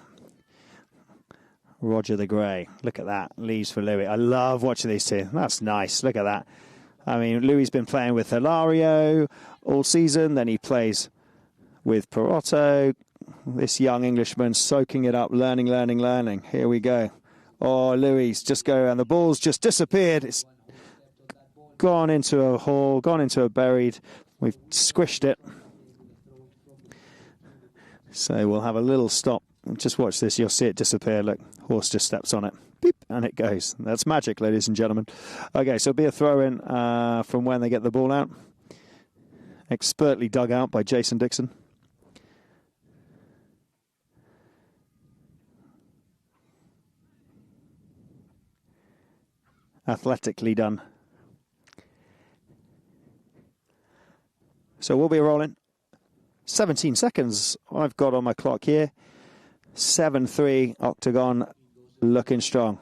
Roger the Grey. Look at that. Leaves for Louis. I love watching these two. That's nice. Look at that. I mean, Louis has been playing with Hilario all season. Then he plays with Perotto. This young Englishman soaking it up, learning. Here we go. Oh, Louis just go around. The ball's just disappeared. It's gone into a hole, gone into a buried. We've squished it. So we'll have a little stop. Just watch this. You'll see it disappear. Look, horse just steps on it. Beep, and it goes. That's magic, ladies and gentlemen. Okay, so it'll be a throw-in from when they get the ball out. Expertly dug out by Jason Dixon. Athletically done. So we'll be rolling. 17 seconds I've got on my clock here. 7-3 Octagon, looking strong.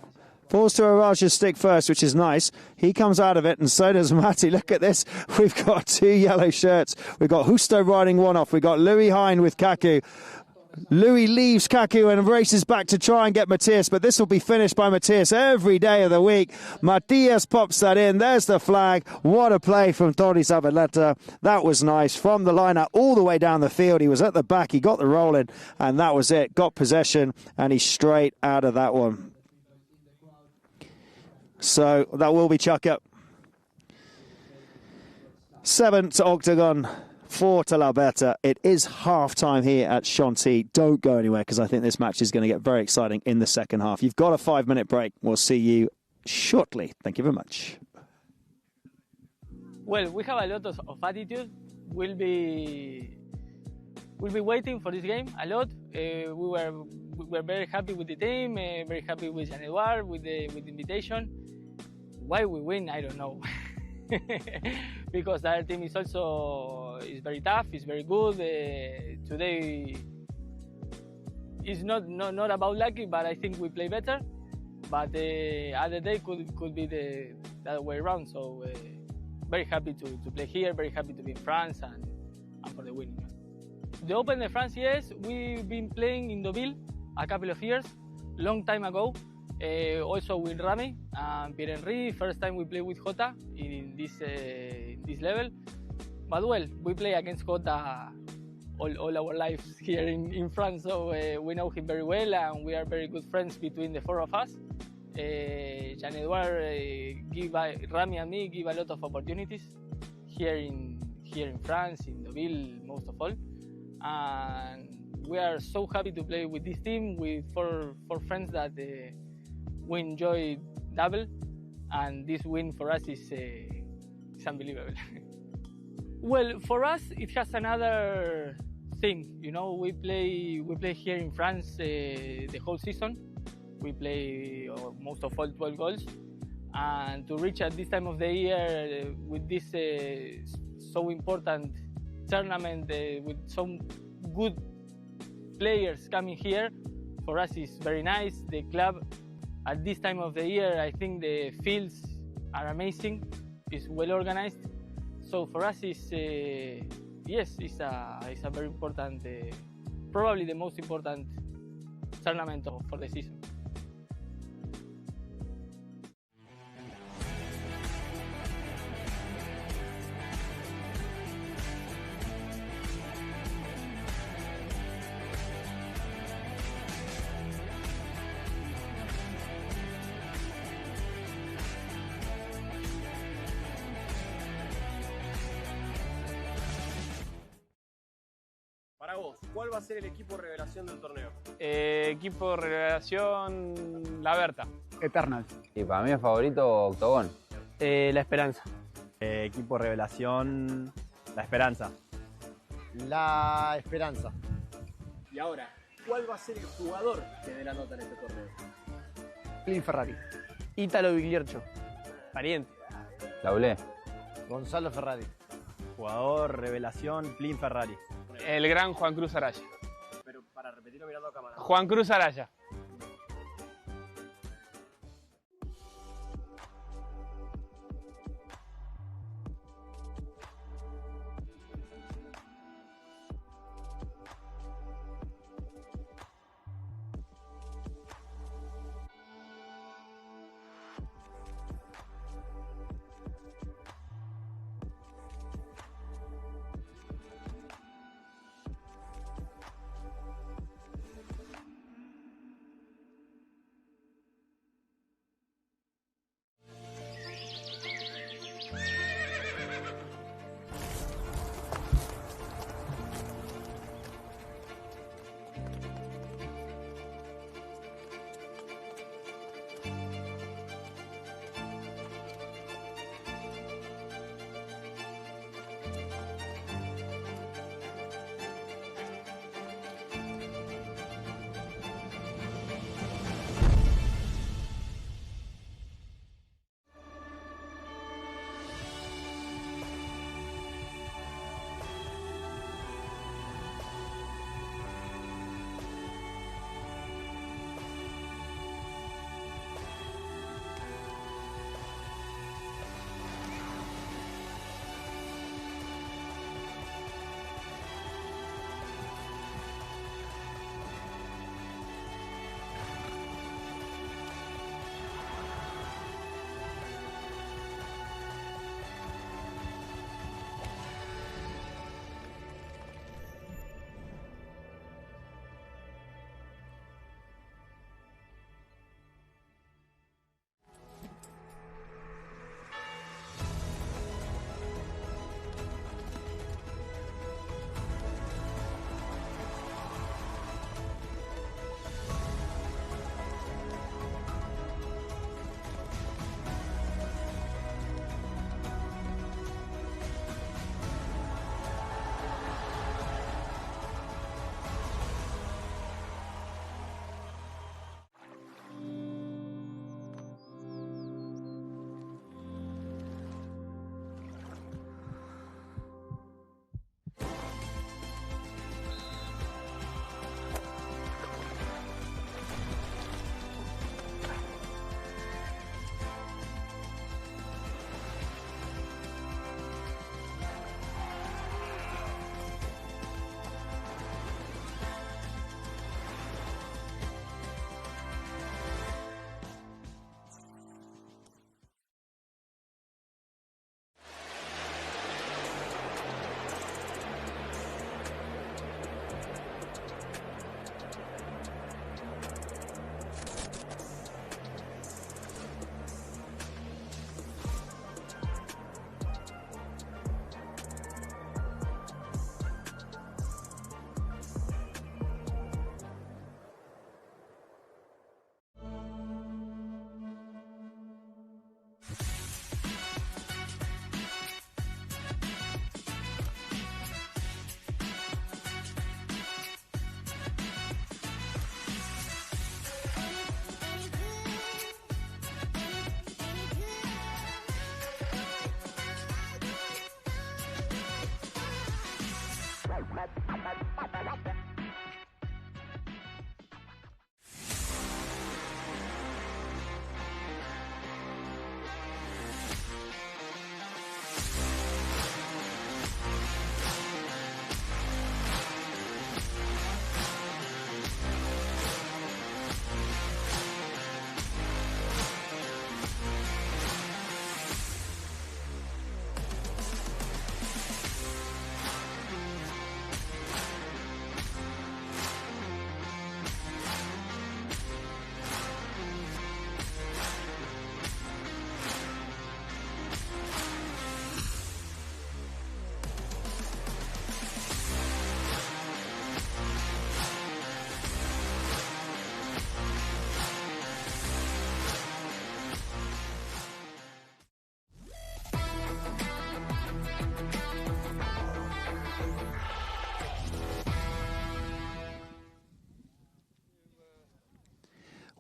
Falls to Araja's stick first, which is nice. He comes out of it, and so does Matty. Look at this. We've got 2 yellow shirts. We've got Justo riding one off. We've got Louis Hine with Kaku. Louis leaves Kaku and races back to try and get Matthias, but this will be finished by Matthias every day of the week. Matthias pops that in. There's the flag. What a play from Tori Zabaleta. That was nice. From the line all the way down the field. He was at the back. He got the roll in, and that was it. Got possession, and he's straight out of that one. So that will be chuck up. 7 to Octagon. 4 to La Berta. It is half-time here at Chantilly. Don't go anywhere, because I think this match is going to get very exciting in the second half. You've got a 5-minute break. We'll see you shortly. Thank you very much.
Well, we have a lot of attitude. We'll be waiting for this game a lot. We were very happy with the team, very happy with Jean-Edouard, with the invitation. Why we win, I don't know. Because the other team is also very tough, is very good. Today is not about lucky, but I think we play better. But the other day could be the other way around. So very happy to play here, very happy to be in France and for the winning. The Open de France, yes, we've been playing in Deauville a couple of years, long time ago. Also with Rami and Pierre-Henri, first time we play with Jota in this level. But well, we play against Jota all our lives here in France, so we know him very well, and we are very good friends between the four of us. Jean-Edouard Rami and me give a lot of opportunities here in France, in Deauville most of all, and we are so happy to play with this team, with four friends that we enjoy double, and this win for us is unbelievable. Well, for us it has another thing, you know. We play here in France the whole season. We play most of all 12 goals, and to reach at this time of the year with this so important tournament with some good players coming here, for us is very nice. The club at this time of the year, I think the fields are amazing. It's well organized. So for us, it's yes, it's a very important, probably the most important tournament for the season.
Para vos, ¿cuál va a ser el equipo revelación del torneo?
Equipo revelación, la Berta.
Eternal.
Y para mí el favorito, Octogón.
La Esperanza.
Equipo revelación, La Esperanza.
La Esperanza.
Y ahora, ¿cuál va a ser el jugador que dé la nota en este torneo?
Clint Ferrari.
Ítalo Vigliercho. Pariente.
La Ulé.
Gonzalo Ferrari.
Jugador revelación, Plin Ferrari.
El gran Juan Cruz Araya.
Pero para repetirlo mirando a cámara.
Juan Cruz Araya.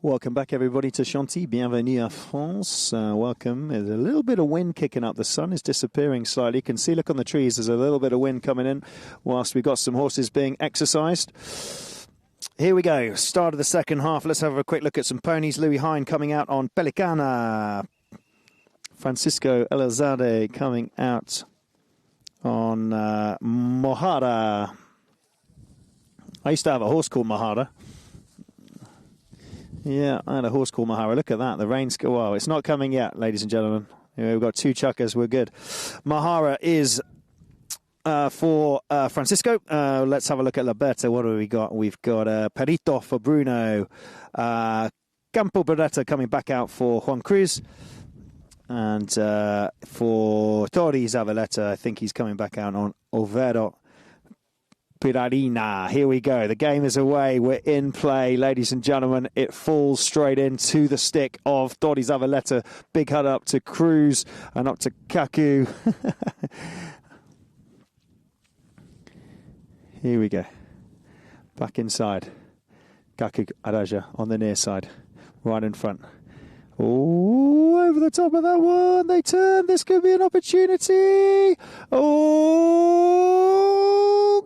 Welcome back, everybody, to Chantilly. Bienvenue à France. Welcome. There's a little bit of wind kicking up. The sun is disappearing slightly. You can see, look on the trees, there's a little bit of wind coming in whilst we've got some horses being exercised. Here we go. Start of the second half. Let's have a quick look at some ponies. Louis Hine coming out on Pelicana. Francisco Elizalde coming out on Mojada. I used to have a horse called Mojada. Yeah, I had a horse called Mahara. Look at that. The rain's... Well, it's not coming yet, ladies and gentlemen. We've got 2 chukkers. We're good. Mahara is for Francisco. Let's have a look at Liberta. What do we got? We've got Perito for Bruno. Campo Beretta coming back out for Juan Cruz. And for Tori Zavaleta, I think he's coming back out on Overo Pirarina. Here we go. The game is away. We're in play, ladies and gentlemen. It falls straight into the stick of Tori Zavaleta. Big head up to Cruz and up to Kaku. Here we go. Back inside. Kaku Araja on the near side. Right in front. Oh, over the top of that one. They turn. This could be an opportunity. Oh,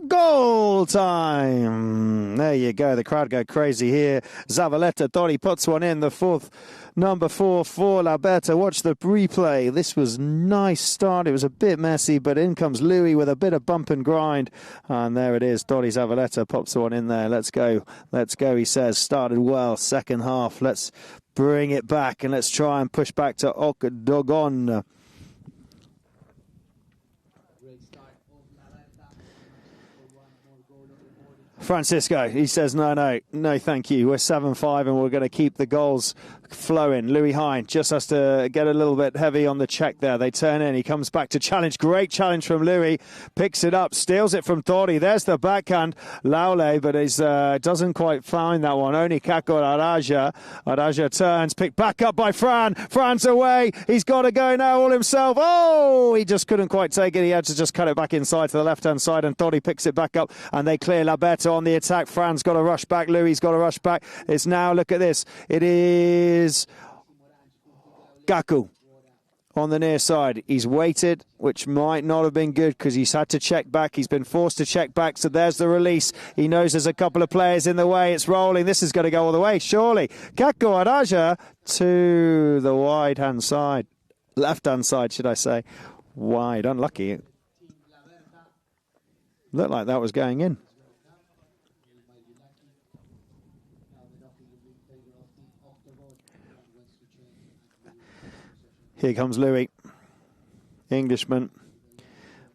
goal time. There you go. The crowd go crazy here. Zavaleta Tori puts one in. The number 4 for Liberta. Watch the replay. This was nice start. It was a bit messy, but in comes Louis with a bit of bump and grind. And there it is. Tori Zavaleta pops one in there. Let's go. Let's go, he says. Started well. Second half. Let's bring it back and let's try and push back to Octagon. Francisco, he says, no, thank you. We're 7-5 and we're going to keep the goals flowing. Louis Hine just has to get a little bit heavy on the check there. They turn in. He comes back to challenge. Great challenge from Louis. Picks it up, steals it from Tori. There's the backhand. Laule, but he doesn't quite find that one. Only Kako Araja. Araja turns, picked back up by Fran. Fran's away. He's got to go now all himself. Oh, he just couldn't quite take it. He had to just cut it back inside to the left-hand side, and Tori picks it back up, and they clear Liberta on the attack. Fran's got to rush back. Louis got to rush back. It's now, look at this. It is Gaku on the near side. He's waited, which might not have been good because he's had to check back. He's been forced to check back, so there's the release. He knows there's a couple of players in the way. It's rolling. This is going to go all the way, surely. Gaku Araja to the wide-hand side. Left-hand side, should I say. Wide. Unlucky. Looked like that was going in. Here comes Louis, Englishman,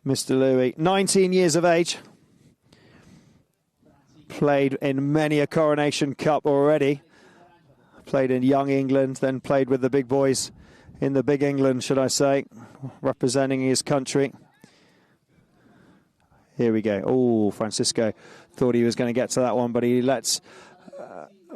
Mr. Louis, 19 years of age, played in many a Coronation Cup already, played in young England, then played with the big boys in the big England, should I say, representing his country. Here we go. Oh, Francisco thought he was going to get to that one, but he lets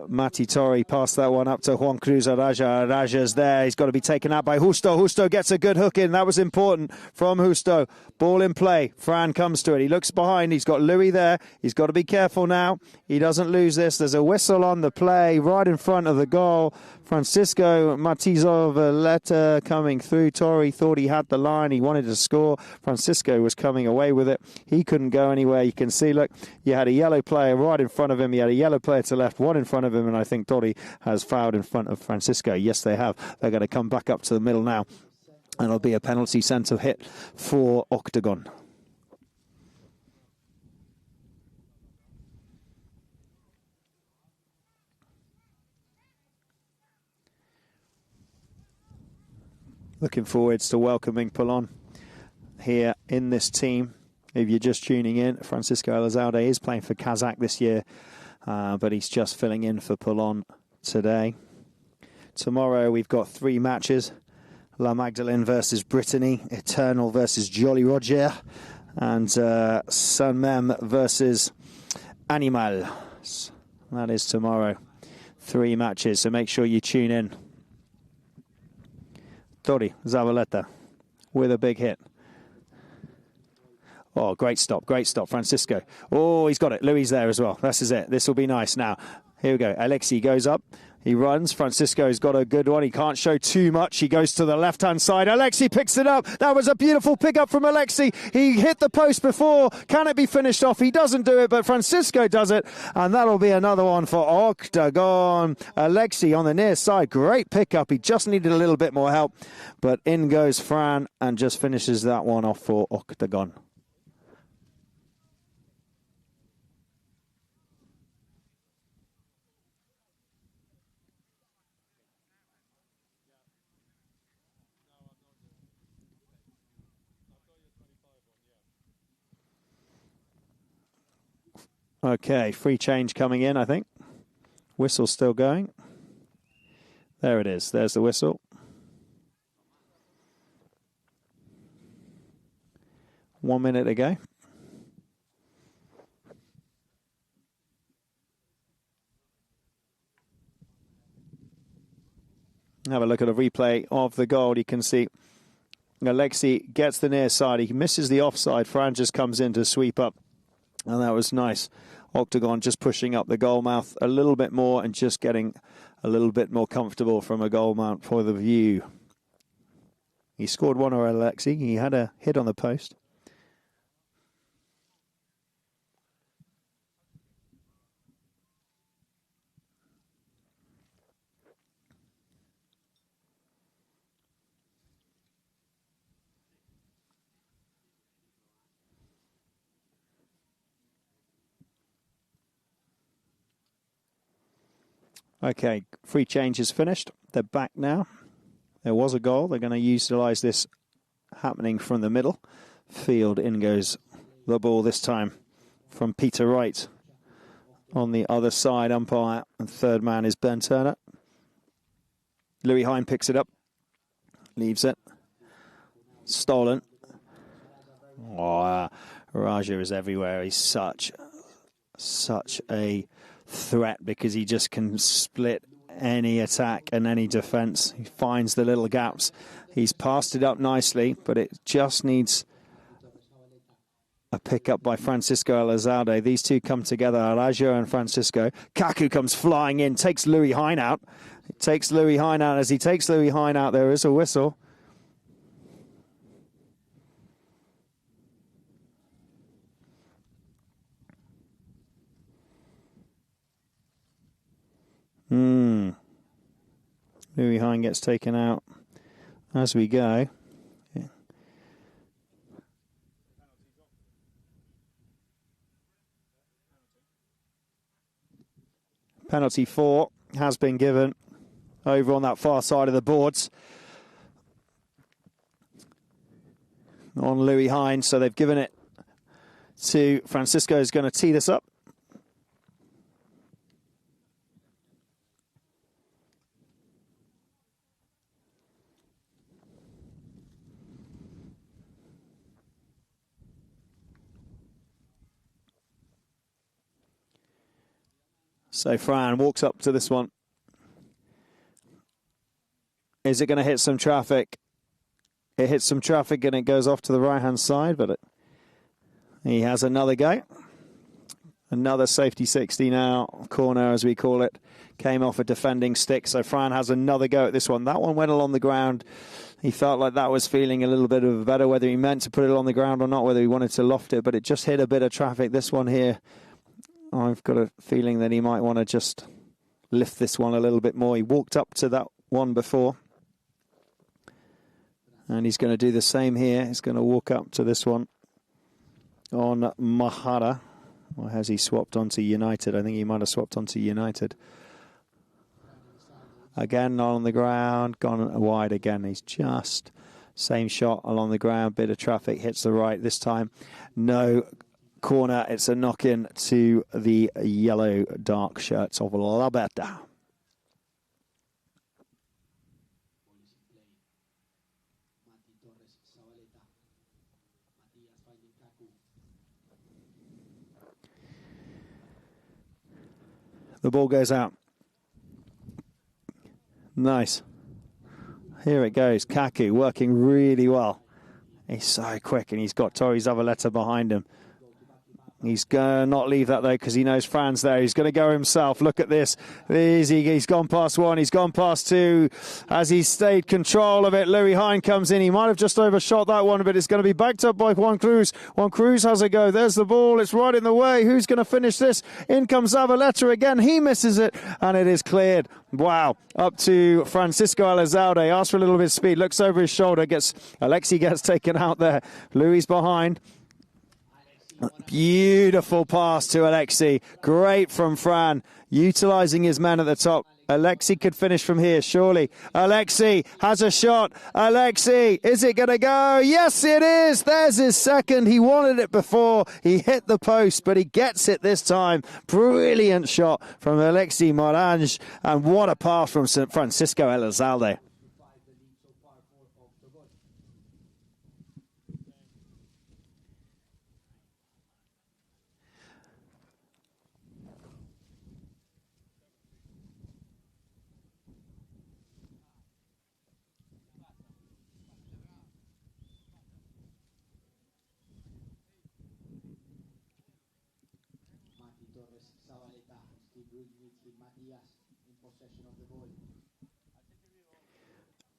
Mati Tori pass that one up to Juan Cruz Araja. Araja's there. He's got to be taken out by Justo. Justo gets a good hook in. That was important from Justo. Ball in play. Fran comes to it. He looks behind. He's got Louis there. He's got to be careful now. He doesn't lose this. There's a whistle on the play right in front of the goal. Francisco Matizov coming through. Tori thought he had the line. He wanted to score. Francisco was coming away with it. He couldn't go anywhere. You can see, look, you had a yellow player right in front of him. He had a yellow player to left, one in front of him, and I think Tori has fouled in front of Francisco. Yes, they have. They're going to come back up to the middle now, and it'll be a penalty centre hit for Octagon. Looking forwards to welcoming Polon here in this team. If you're just tuning in, Francisco Elizalde is playing for Kazakh this year, but he's just filling in for Polon today. Tomorrow we've got 3 matches. La Magdalene versus Brittany, Eternal versus Jolly Roger, and San Mem versus Animal. That is tomorrow. 3 matches, so make sure you tune in. Tori Zavaleta with a big hit. Oh, great stop, Francisco. Oh, he's got it. Louis there as well. This is it. This will be nice now. Here we go. Alexi goes up. He runs. Francisco's got a good one. He can't show too much. He goes to the left-hand side. Alexi picks it up. That was a beautiful pickup from Alexi. He hit the post before. Can it be finished off? He doesn't do it, but Francisco does it. And that'll be another one for Octagon. Alexi on the near side. Great pickup. He just needed a little bit more help. But in goes Fran and just finishes that one off for Octagon. Okay, free change coming in, I think. Whistle still going. There it is. There's the whistle. One minute to go. Have a look at a replay of the goal. You can see Alexi gets the near side. He misses the offside. Fran just comes in to sweep up. And that was nice. Octagon just pushing up the goal mouth a little bit more and just getting a little bit more comfortable from a goal mount for the view. He scored one over Alexi. He had a hit on the post. Okay, free change is finished. They're back now. There was a goal. They're going to utilise this happening from the middle. Field, in goes the ball this time from Peter Wright. On the other side, umpire and third man is Ben Turner. Louis Hine picks it up. Leaves it. Stolen. Oh, Raja is everywhere. He's such a threat because he just can split any attack and any defense. He finds the little gaps. He's passed it up nicely, but it just needs a pickup by Francisco Elizalde. These two come together, Alaggio and Francisco. Kaku comes flying in, takes Louis Hine out. It takes Louis Hine out. As he takes Louis Hine out, there is a whistle. Louis Hine gets taken out as we go. Yeah. Penalty 4 has been given over on that far side of the boards on Louis Hine. So they've given it to Francisco, who's going to tee this up. So Fran walks up to this one. Is it going to hit some traffic? It hits some traffic and it goes off to the right-hand side, but he has another go. Another safety 60 now, corner as we call it. Came off a defending stick, so Fran has another go at this one. That one went along the ground. He felt like that was feeling a little bit of better, whether he meant to put it on the ground or not, whether he wanted to loft it, but it just hit a bit of traffic. This one here, I've got a feeling that he might want to just lift this one a little bit more. He walked up to that one before. And he's going to do the same here. He's going to walk up to this one on Mahara. Or has he swapped onto United? I think he might have swapped onto United. Again, not on the ground. Gone wide again. He's just same shot along the ground. Bit of traffic. Hits the right this time. No corner. It's a knock-in to the yellow dark shirts of La Berta. The ball goes out. Nice. Here it goes. Kaku working really well. He's so quick and he's got Torri Zavaleta behind him. He's going to not leave that, though, because he knows Fran's there. He's going to go himself. Look at this. He's gone past one. He's gone past two. As he stayed control of it, Louis Hine comes in. He might have just overshot that one, but it's going to be backed up by Juan Cruz. Juan Cruz has a go. There's the ball. It's right in the way. Who's going to finish this? In comes Zavaleta again. He misses it, and it is cleared. Wow. Up to Francisco Elizalde. Asks for a little bit of speed. Looks over his shoulder. Alexi gets taken out there. Louis behind. Beautiful pass to Alexi. Great from Fran, utilising his men at the top. Alexi could finish from here, surely. Alexi has a shot. Alexi, is it going to go? Yes, it is. There's his second. He wanted it before. He hit the post, but he gets it this time. Brilliant shot from Alexi Morange. And what a pass from Francisco Elizalde.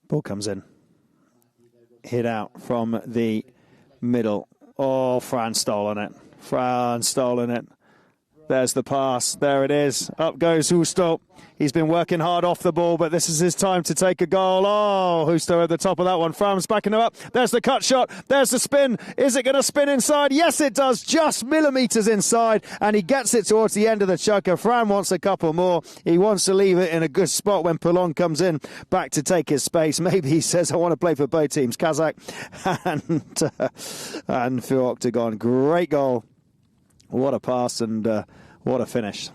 Ball comes in. Hit out from the middle. Oh, Fran's stolen it. Fran's stolen it. There's the pass. There it is. Up goes Justo. He's been working hard off the ball, but this is his time to take a goal. Oh, Justo at the top of that one. Fran's backing him up. There's the cut shot. There's the spin. Is it going to spin inside? Yes, it does. Just millimetres inside, and he gets it towards the end of the chukker. Fran wants a couple more. He wants to leave it in a good spot when Polo comes in back to take his space. Maybe he says, I want to play for both teams, Kazakh and for Octagon. Great goal. What a pass and what a finish.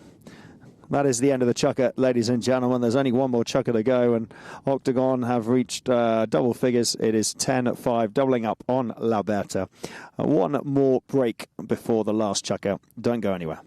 That is the end of the chukker, ladies and gentlemen. There's only one more chukker to go, and Octagon have reached double figures. It is 10-5, doubling up on La Berta. One more break before the last chukker. Don't go anywhere.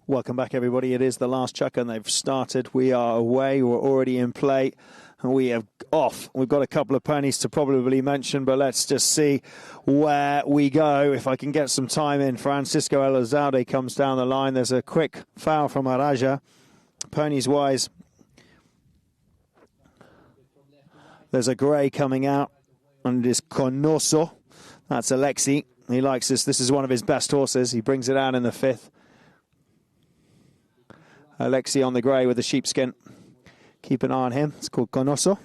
Welcome back, everybody. It is the last chukker, and they've started. We are away. We're already in play. And we have off. We've got a couple of ponies to probably mention, but let's just see where we go. If I can get some time in. Francisco Elizalde comes down the line. There's a quick foul from Araja. Ponies-wise, there's a grey coming out, and it is Conoso. That's Alexi. He likes this. This is one of his best horses. He brings it out in the fifth. Alexi on the grey with the sheepskin. Keep an eye on him. It's called Conoso.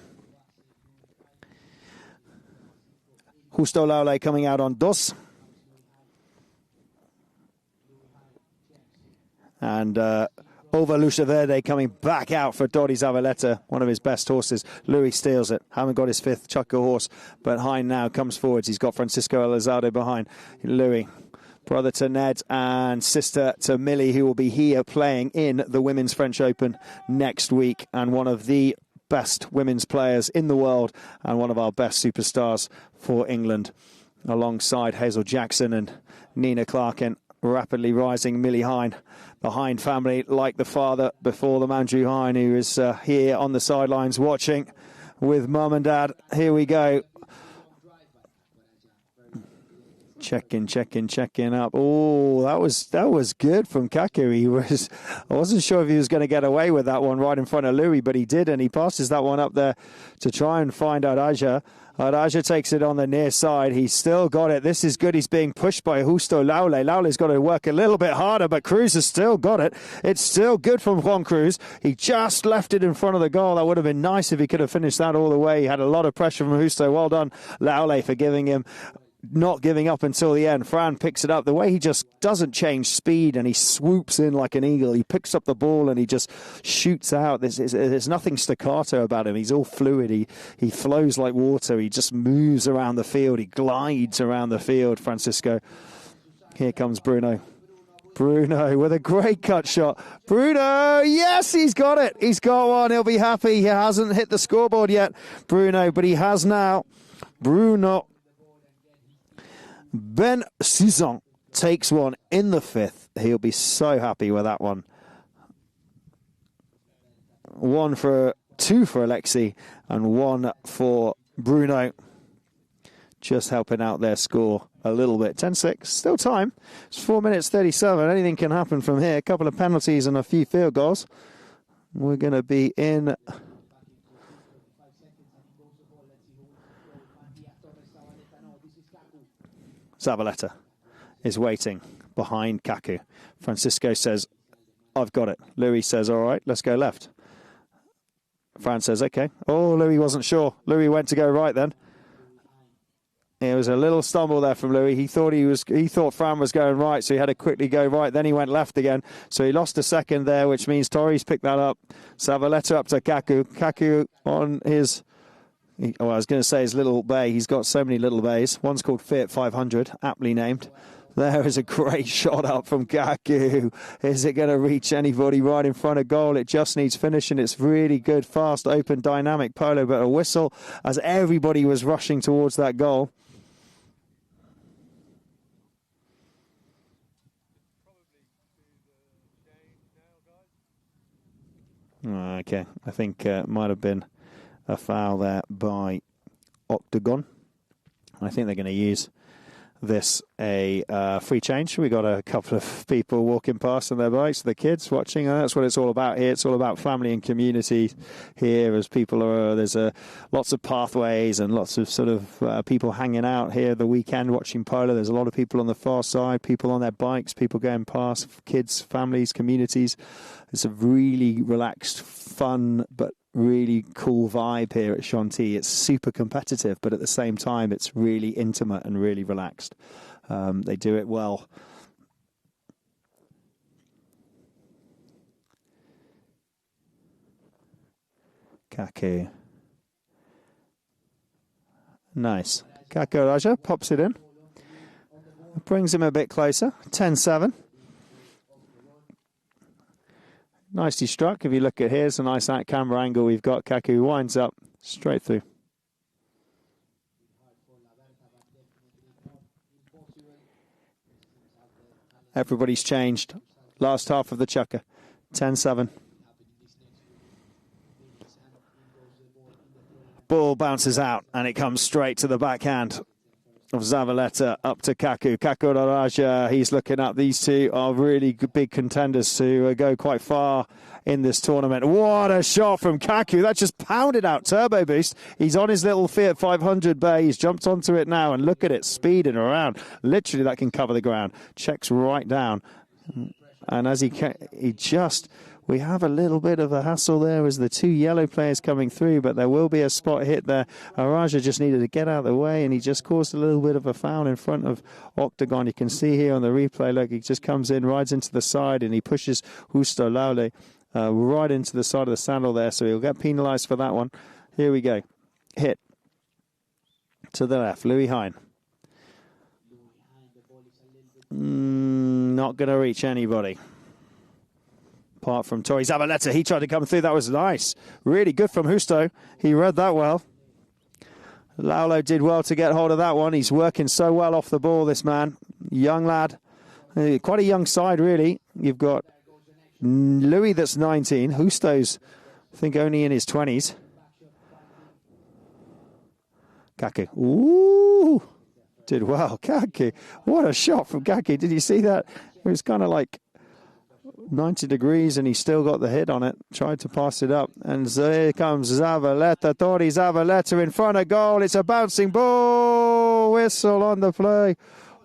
Justo Laule coming out on Dos. And over Lucha Verde, coming back out for Dodi Zavaleta, one of his best horses. Louis steals it. Haven't got his fifth chukker horse, but Hein now comes forwards. He's got Francisco Elizalde behind. Louis, brother to Ned and sister to Millie, who will be here playing in the Women's French Open next week, and one of the best women's players in the world and one of our best superstars for England, alongside Hazel Jackson and Nina Clark, and rapidly rising Millie Hein. The Hein family, like the father before them, Andrew Hein, who is here on the sidelines watching with mum and dad. Here we go. Checking up. Oh, that was good from Kaku. I wasn't sure if he was going to get away with that one right in front of Louis, but he did, and he passes that one up there to try and find Araja. Araja takes it on the near side. He's still got it. This is good. He's being pushed by Justo Laule. Laule's got to work a little bit harder, but Cruz has still got it. It's still good from Juan Cruz. He just left it in front of the goal. That would have been nice if he could have finished that all the way. He had a lot of pressure from Justo. Well done, Laule, for not giving up until the end. Fran picks it up. The way he just doesn't change speed and he swoops in like an eagle. He picks up the ball and he just shoots out. There's nothing staccato about him. He's all fluid. He flows like water. He just moves around the field. He glides around the field, Francisco. Here comes Bruno. Bruno with a great cut shot. Bruno, yes, he's got it. He's got one. He'll be happy. He hasn't hit the scoreboard yet, Bruno, but he has now. Bruno Ben Suzon takes one in the fifth. He'll be so happy with that one. 2 for Alexi and 1 for Bruno. Just helping out their score a little bit. 10-6, still time. It's 4 minutes 37. Anything can happen from here. A couple of penalties and a few field goals. We're going to be in Zavaleta is waiting behind Kaku. Francisco says, I've got it. Louis says, all right, let's go left. Fran says, okay. Oh, Louis wasn't sure. Louis went to go right then. It was a little stumble there from Louis. He thought Fran was going right, so he had to quickly go right. Then he went left again. So he lost a second there, which means Torres picked that up. Zavaleta up to Kaku. Kaku on his... I was going to say his little bay. He's got so many little bays. One's called Fiat 500, aptly named. There is a great shot up from Kaku. Is it going to reach anybody right in front of goal? It just needs finishing. It's really good, fast, open, dynamic polo, but a whistle as everybody was rushing towards that goal. Okay, I think it might have been a foul there by Octagon. I think they're going to use this a free change. We got a couple of people walking past on their bikes, the kids watching. That's what it's all about here. It's all about family and community here. As people are, there's lots of pathways and lots of sort of people hanging out here the weekend watching polo. There's a lot of people on the far side, people on their bikes, people going past, kids, families, communities. It's a really relaxed, fun, but really cool vibe here at Chantilly. It's super competitive, but at the same time, it's really intimate and really relaxed. They do it well. Kaku. Nice. Kaku Raja pops it in. Brings him a bit closer. 10-7. Nicely struck. If you look at here's a nice camera angle we've got. Kaku winds up straight through. Everybody's changed. Last half of the chukker. 10-7. Ball bounces out and it comes straight to the backhand of Zavaleta up to Kaku. Kaku Raja, he's looking up. These two are really big contenders to go quite far in this tournament. What a shot from Kaku. That just pounded out turbo boost. He's on his little Fiat 500 bay. He's jumped onto it now and look at it speeding around. Literally that can cover the ground. Checks right down. And as we have a little bit of a hassle there as the two yellow players coming through, but there will be a spot hit there. Araja just needed to get out of the way, and he just caused a little bit of a foul in front of Octagon. You can see here on the replay, look, he just comes in, rides into the side, and he pushes Justo Laule. right into the side of the sandal there, so he'll get penalised for that one. Here we go. Hit to the left, Louis Hine. Not going to reach anybody. Apart from Tori Zavaleta, he tried to come through. That was nice. Really good from Justo. He read that well. Laulo did well to get hold of that one. He's working so well off the ball, this man. Young lad. Quite a young side, really. You've got Louis, that's 19. Justo's, I think, only in his 20s. Kaku. Ooh! Did well. Kaku. What a shot from Kaku. Did you see that? It was kind of like 90 degrees and he still got the hit on it. Tried to pass it up. And here comes Zavaleta. Tori Zavaleta in front of goal. It's a bouncing ball. Whistle on the play.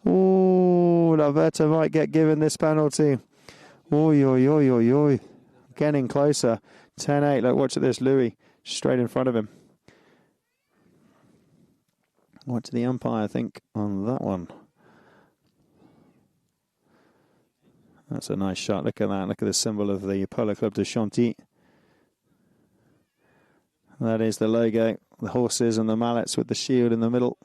Ooh, Lavetta might get given this penalty. Oi, oi, oi, oi, oi. Getting closer. 10-8. Look, watch this. Louis straight in front of him. Watch the umpire, I think, on that one. That's a nice shot. Look at that. Look at the symbol of the Polo Club de Chantilly. That is the logo. The horses and the mallets with the shield in the middle.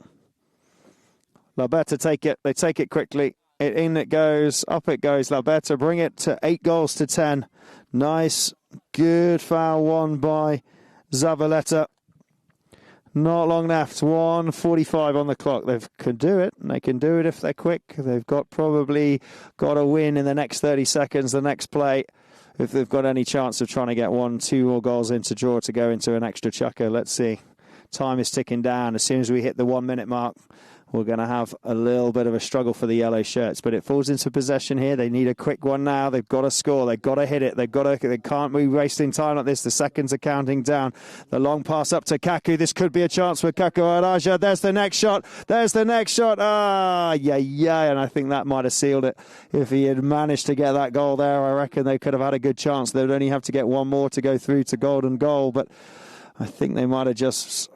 Lavetta take it. They take it quickly. In it goes. Up it goes. Lavetta bring it to 8-10. Nice. Good foul won by Zavaleta. Not long left. 1:45 on the clock. They can do it. They can do it if they're quick. They've probably got a win in the next 30 seconds, the next play. If they've got any chance of trying to get 1-2 more goals into draw to go into an extra chukker. Let's see. Time is ticking down. As soon as we hit the 1 minute mark, we're going to have a little bit of a struggle for the yellow shirts, but it falls into possession here. They need a quick one now. They've got to score. They've got to hit it. They can't be wasting time like this. The seconds are counting down. The long pass up to Kaku. This could be a chance for Kaku Araja. There's the next shot. There's the next shot. Yeah. And I think that might have sealed it. If he had managed to get that goal there, I reckon they could have had a good chance. They'd only have to get one more to go through to golden goal, but I think they might have just...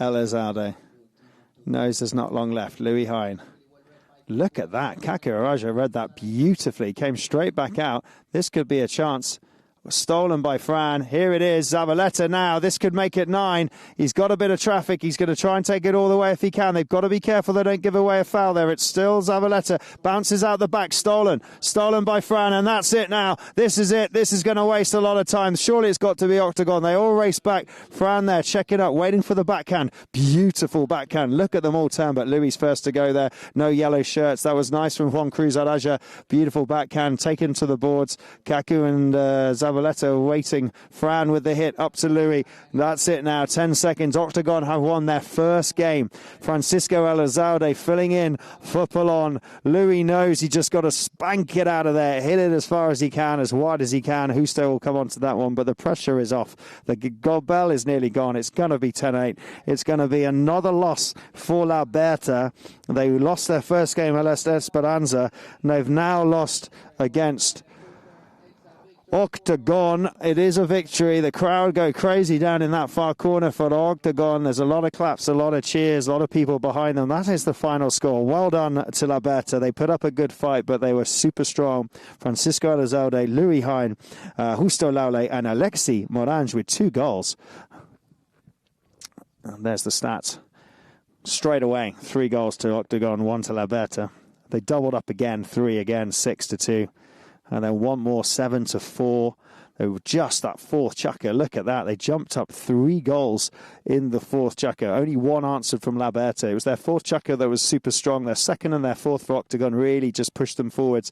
Elizalde knows there's not long left. Louis Hine. Look at that. Kaku Araja read that beautifully. Came straight back out. This could be a chance. Stolen by Fran. Here it is. Zavaleta now. This could make it 9. He's got a bit of traffic. He's going to try and take it all the way if he can. They've got to be careful they don't give away a foul there. It's still Zavaleta. Bounces out the back. Stolen. Stolen by Fran. And that's it now. This is it. This is going to waste a lot of time. Surely it's got to be Octagon. They all race back. Fran there checking up. Waiting for the backhand. Beautiful backhand. Look at them all turn. But Louis first to go there. No yellow shirts. That was nice from Juan Cruz Araja. Beautiful backhand. Taken to the boards. Kaku and Zavaleta waiting. Fran with the hit up to Louis. That's it now. 10 seconds. Octagon have won their first game. Francisco Elizalde filling in for Polo. Louis knows he just got to spank it out of there. Hit it as far as he can, as wide as he can. Justo will come onto that one, but the pressure is off. The goal bell is nearly gone. It's going to be 10-8. It's going to be another loss for La Berta. They lost their first game against Esperanza, and they've now lost against Octagon. It is a victory. The crowd go crazy down in that far corner for Octagon. There's a lot of claps, a lot of cheers, a lot of people behind them. That is the final score. Well done to La Berta. They put up a good fight, but they were super strong. Francisco Elizalde, Louis Hine, Justo Laule, and Alexi Morange with 2 goals. And there's the stats. Straight away, 3 goals to Octagon, 1 to La Berta. They doubled up again, 3 again, 6-2. And then 1 more, 7-4. They were just that 4th chukker. Look at that. They jumped up 3 goals in the 4th chukker. Only 1 answered from La Berta. It was their 4th chukker that was super strong. Their 2nd and their 4th for Octagon really just pushed them forwards.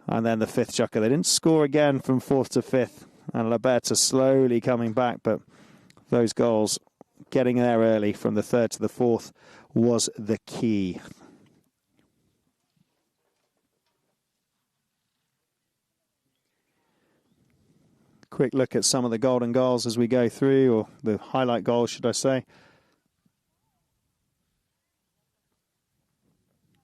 And then the 5th chukker. They didn't score again from 4th to 5th. And La Berta slowly coming back. But those goals, getting there early from the 3rd to the 4th, was the key. Quick look at some of the golden goals as we go through, or the highlight goals, should I say.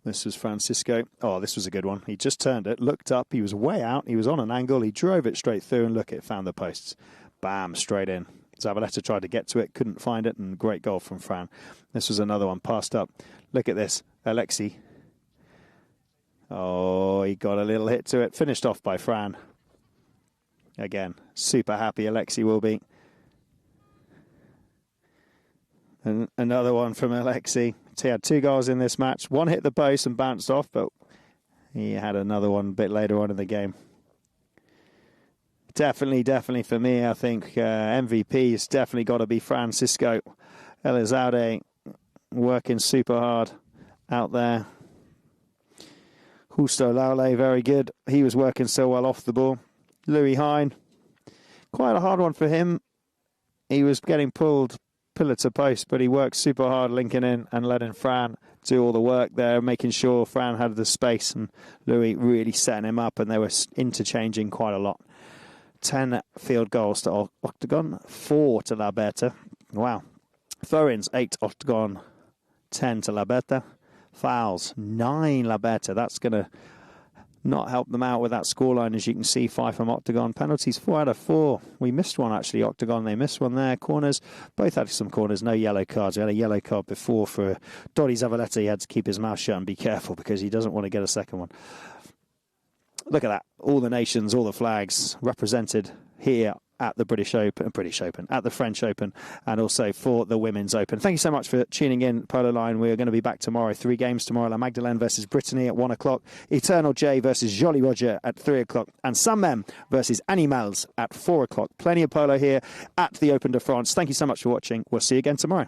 This was Francisco. Oh, this was a good one. He just turned it, looked up. He was way out. He was on an angle. He drove it straight through, and look, it found the posts. Bam, straight in. Zavaleta tried to get to it, couldn't find it, and great goal from Fran. This was another one passed up. Look at this. Alexi. Oh, he got a little hit to it. Finished off by Fran. Again, super happy Alexi will be. And another one from Alexi. He had 2 goals in this match. One hit the post and bounced off, but he had another one a bit later on in the game. Definitely for me, I think MVP's definitely got to be Francisco Elizalde, working super hard out there. Justo Laule, very good. He was working so well off the ball. Louis Hine, quite a hard one for him. He was getting pulled pillar to post, but he worked super hard linking in and letting Fran do all the work there, making sure Fran had the space, and Louis really setting him up, and they were interchanging quite a lot. 10 field goals to Octagon, 4 to La Berta. Wow. Throw-ins, 8 Octagon, 10 to La Berta. Fouls, 9 La Berta. That's going to not help them out with that scoreline, as you can see. 5 from Octagon. Penalties, 4 out of 4. We missed one, actually, Octagon. They missed one there. Corners, both had some corners. No yellow cards. We had a yellow card before for Dori Zavaleta. He had to keep his mouth shut and be careful because he doesn't want to get a second one. Look at that. All the nations, all the flags represented here at the at the French Open, and also for the Women's Open. Thank you so much for tuning in, Polo Line. We are going to be back tomorrow. 3 games tomorrow. La Magdalene versus Brittany at 1 o'clock. Eternal J versus Jolly Roger at 3 o'clock. And Saint-Mem versus Animals at 4 o'clock. Plenty of polo here at the Open de France. Thank you so much for watching. We'll see you again tomorrow.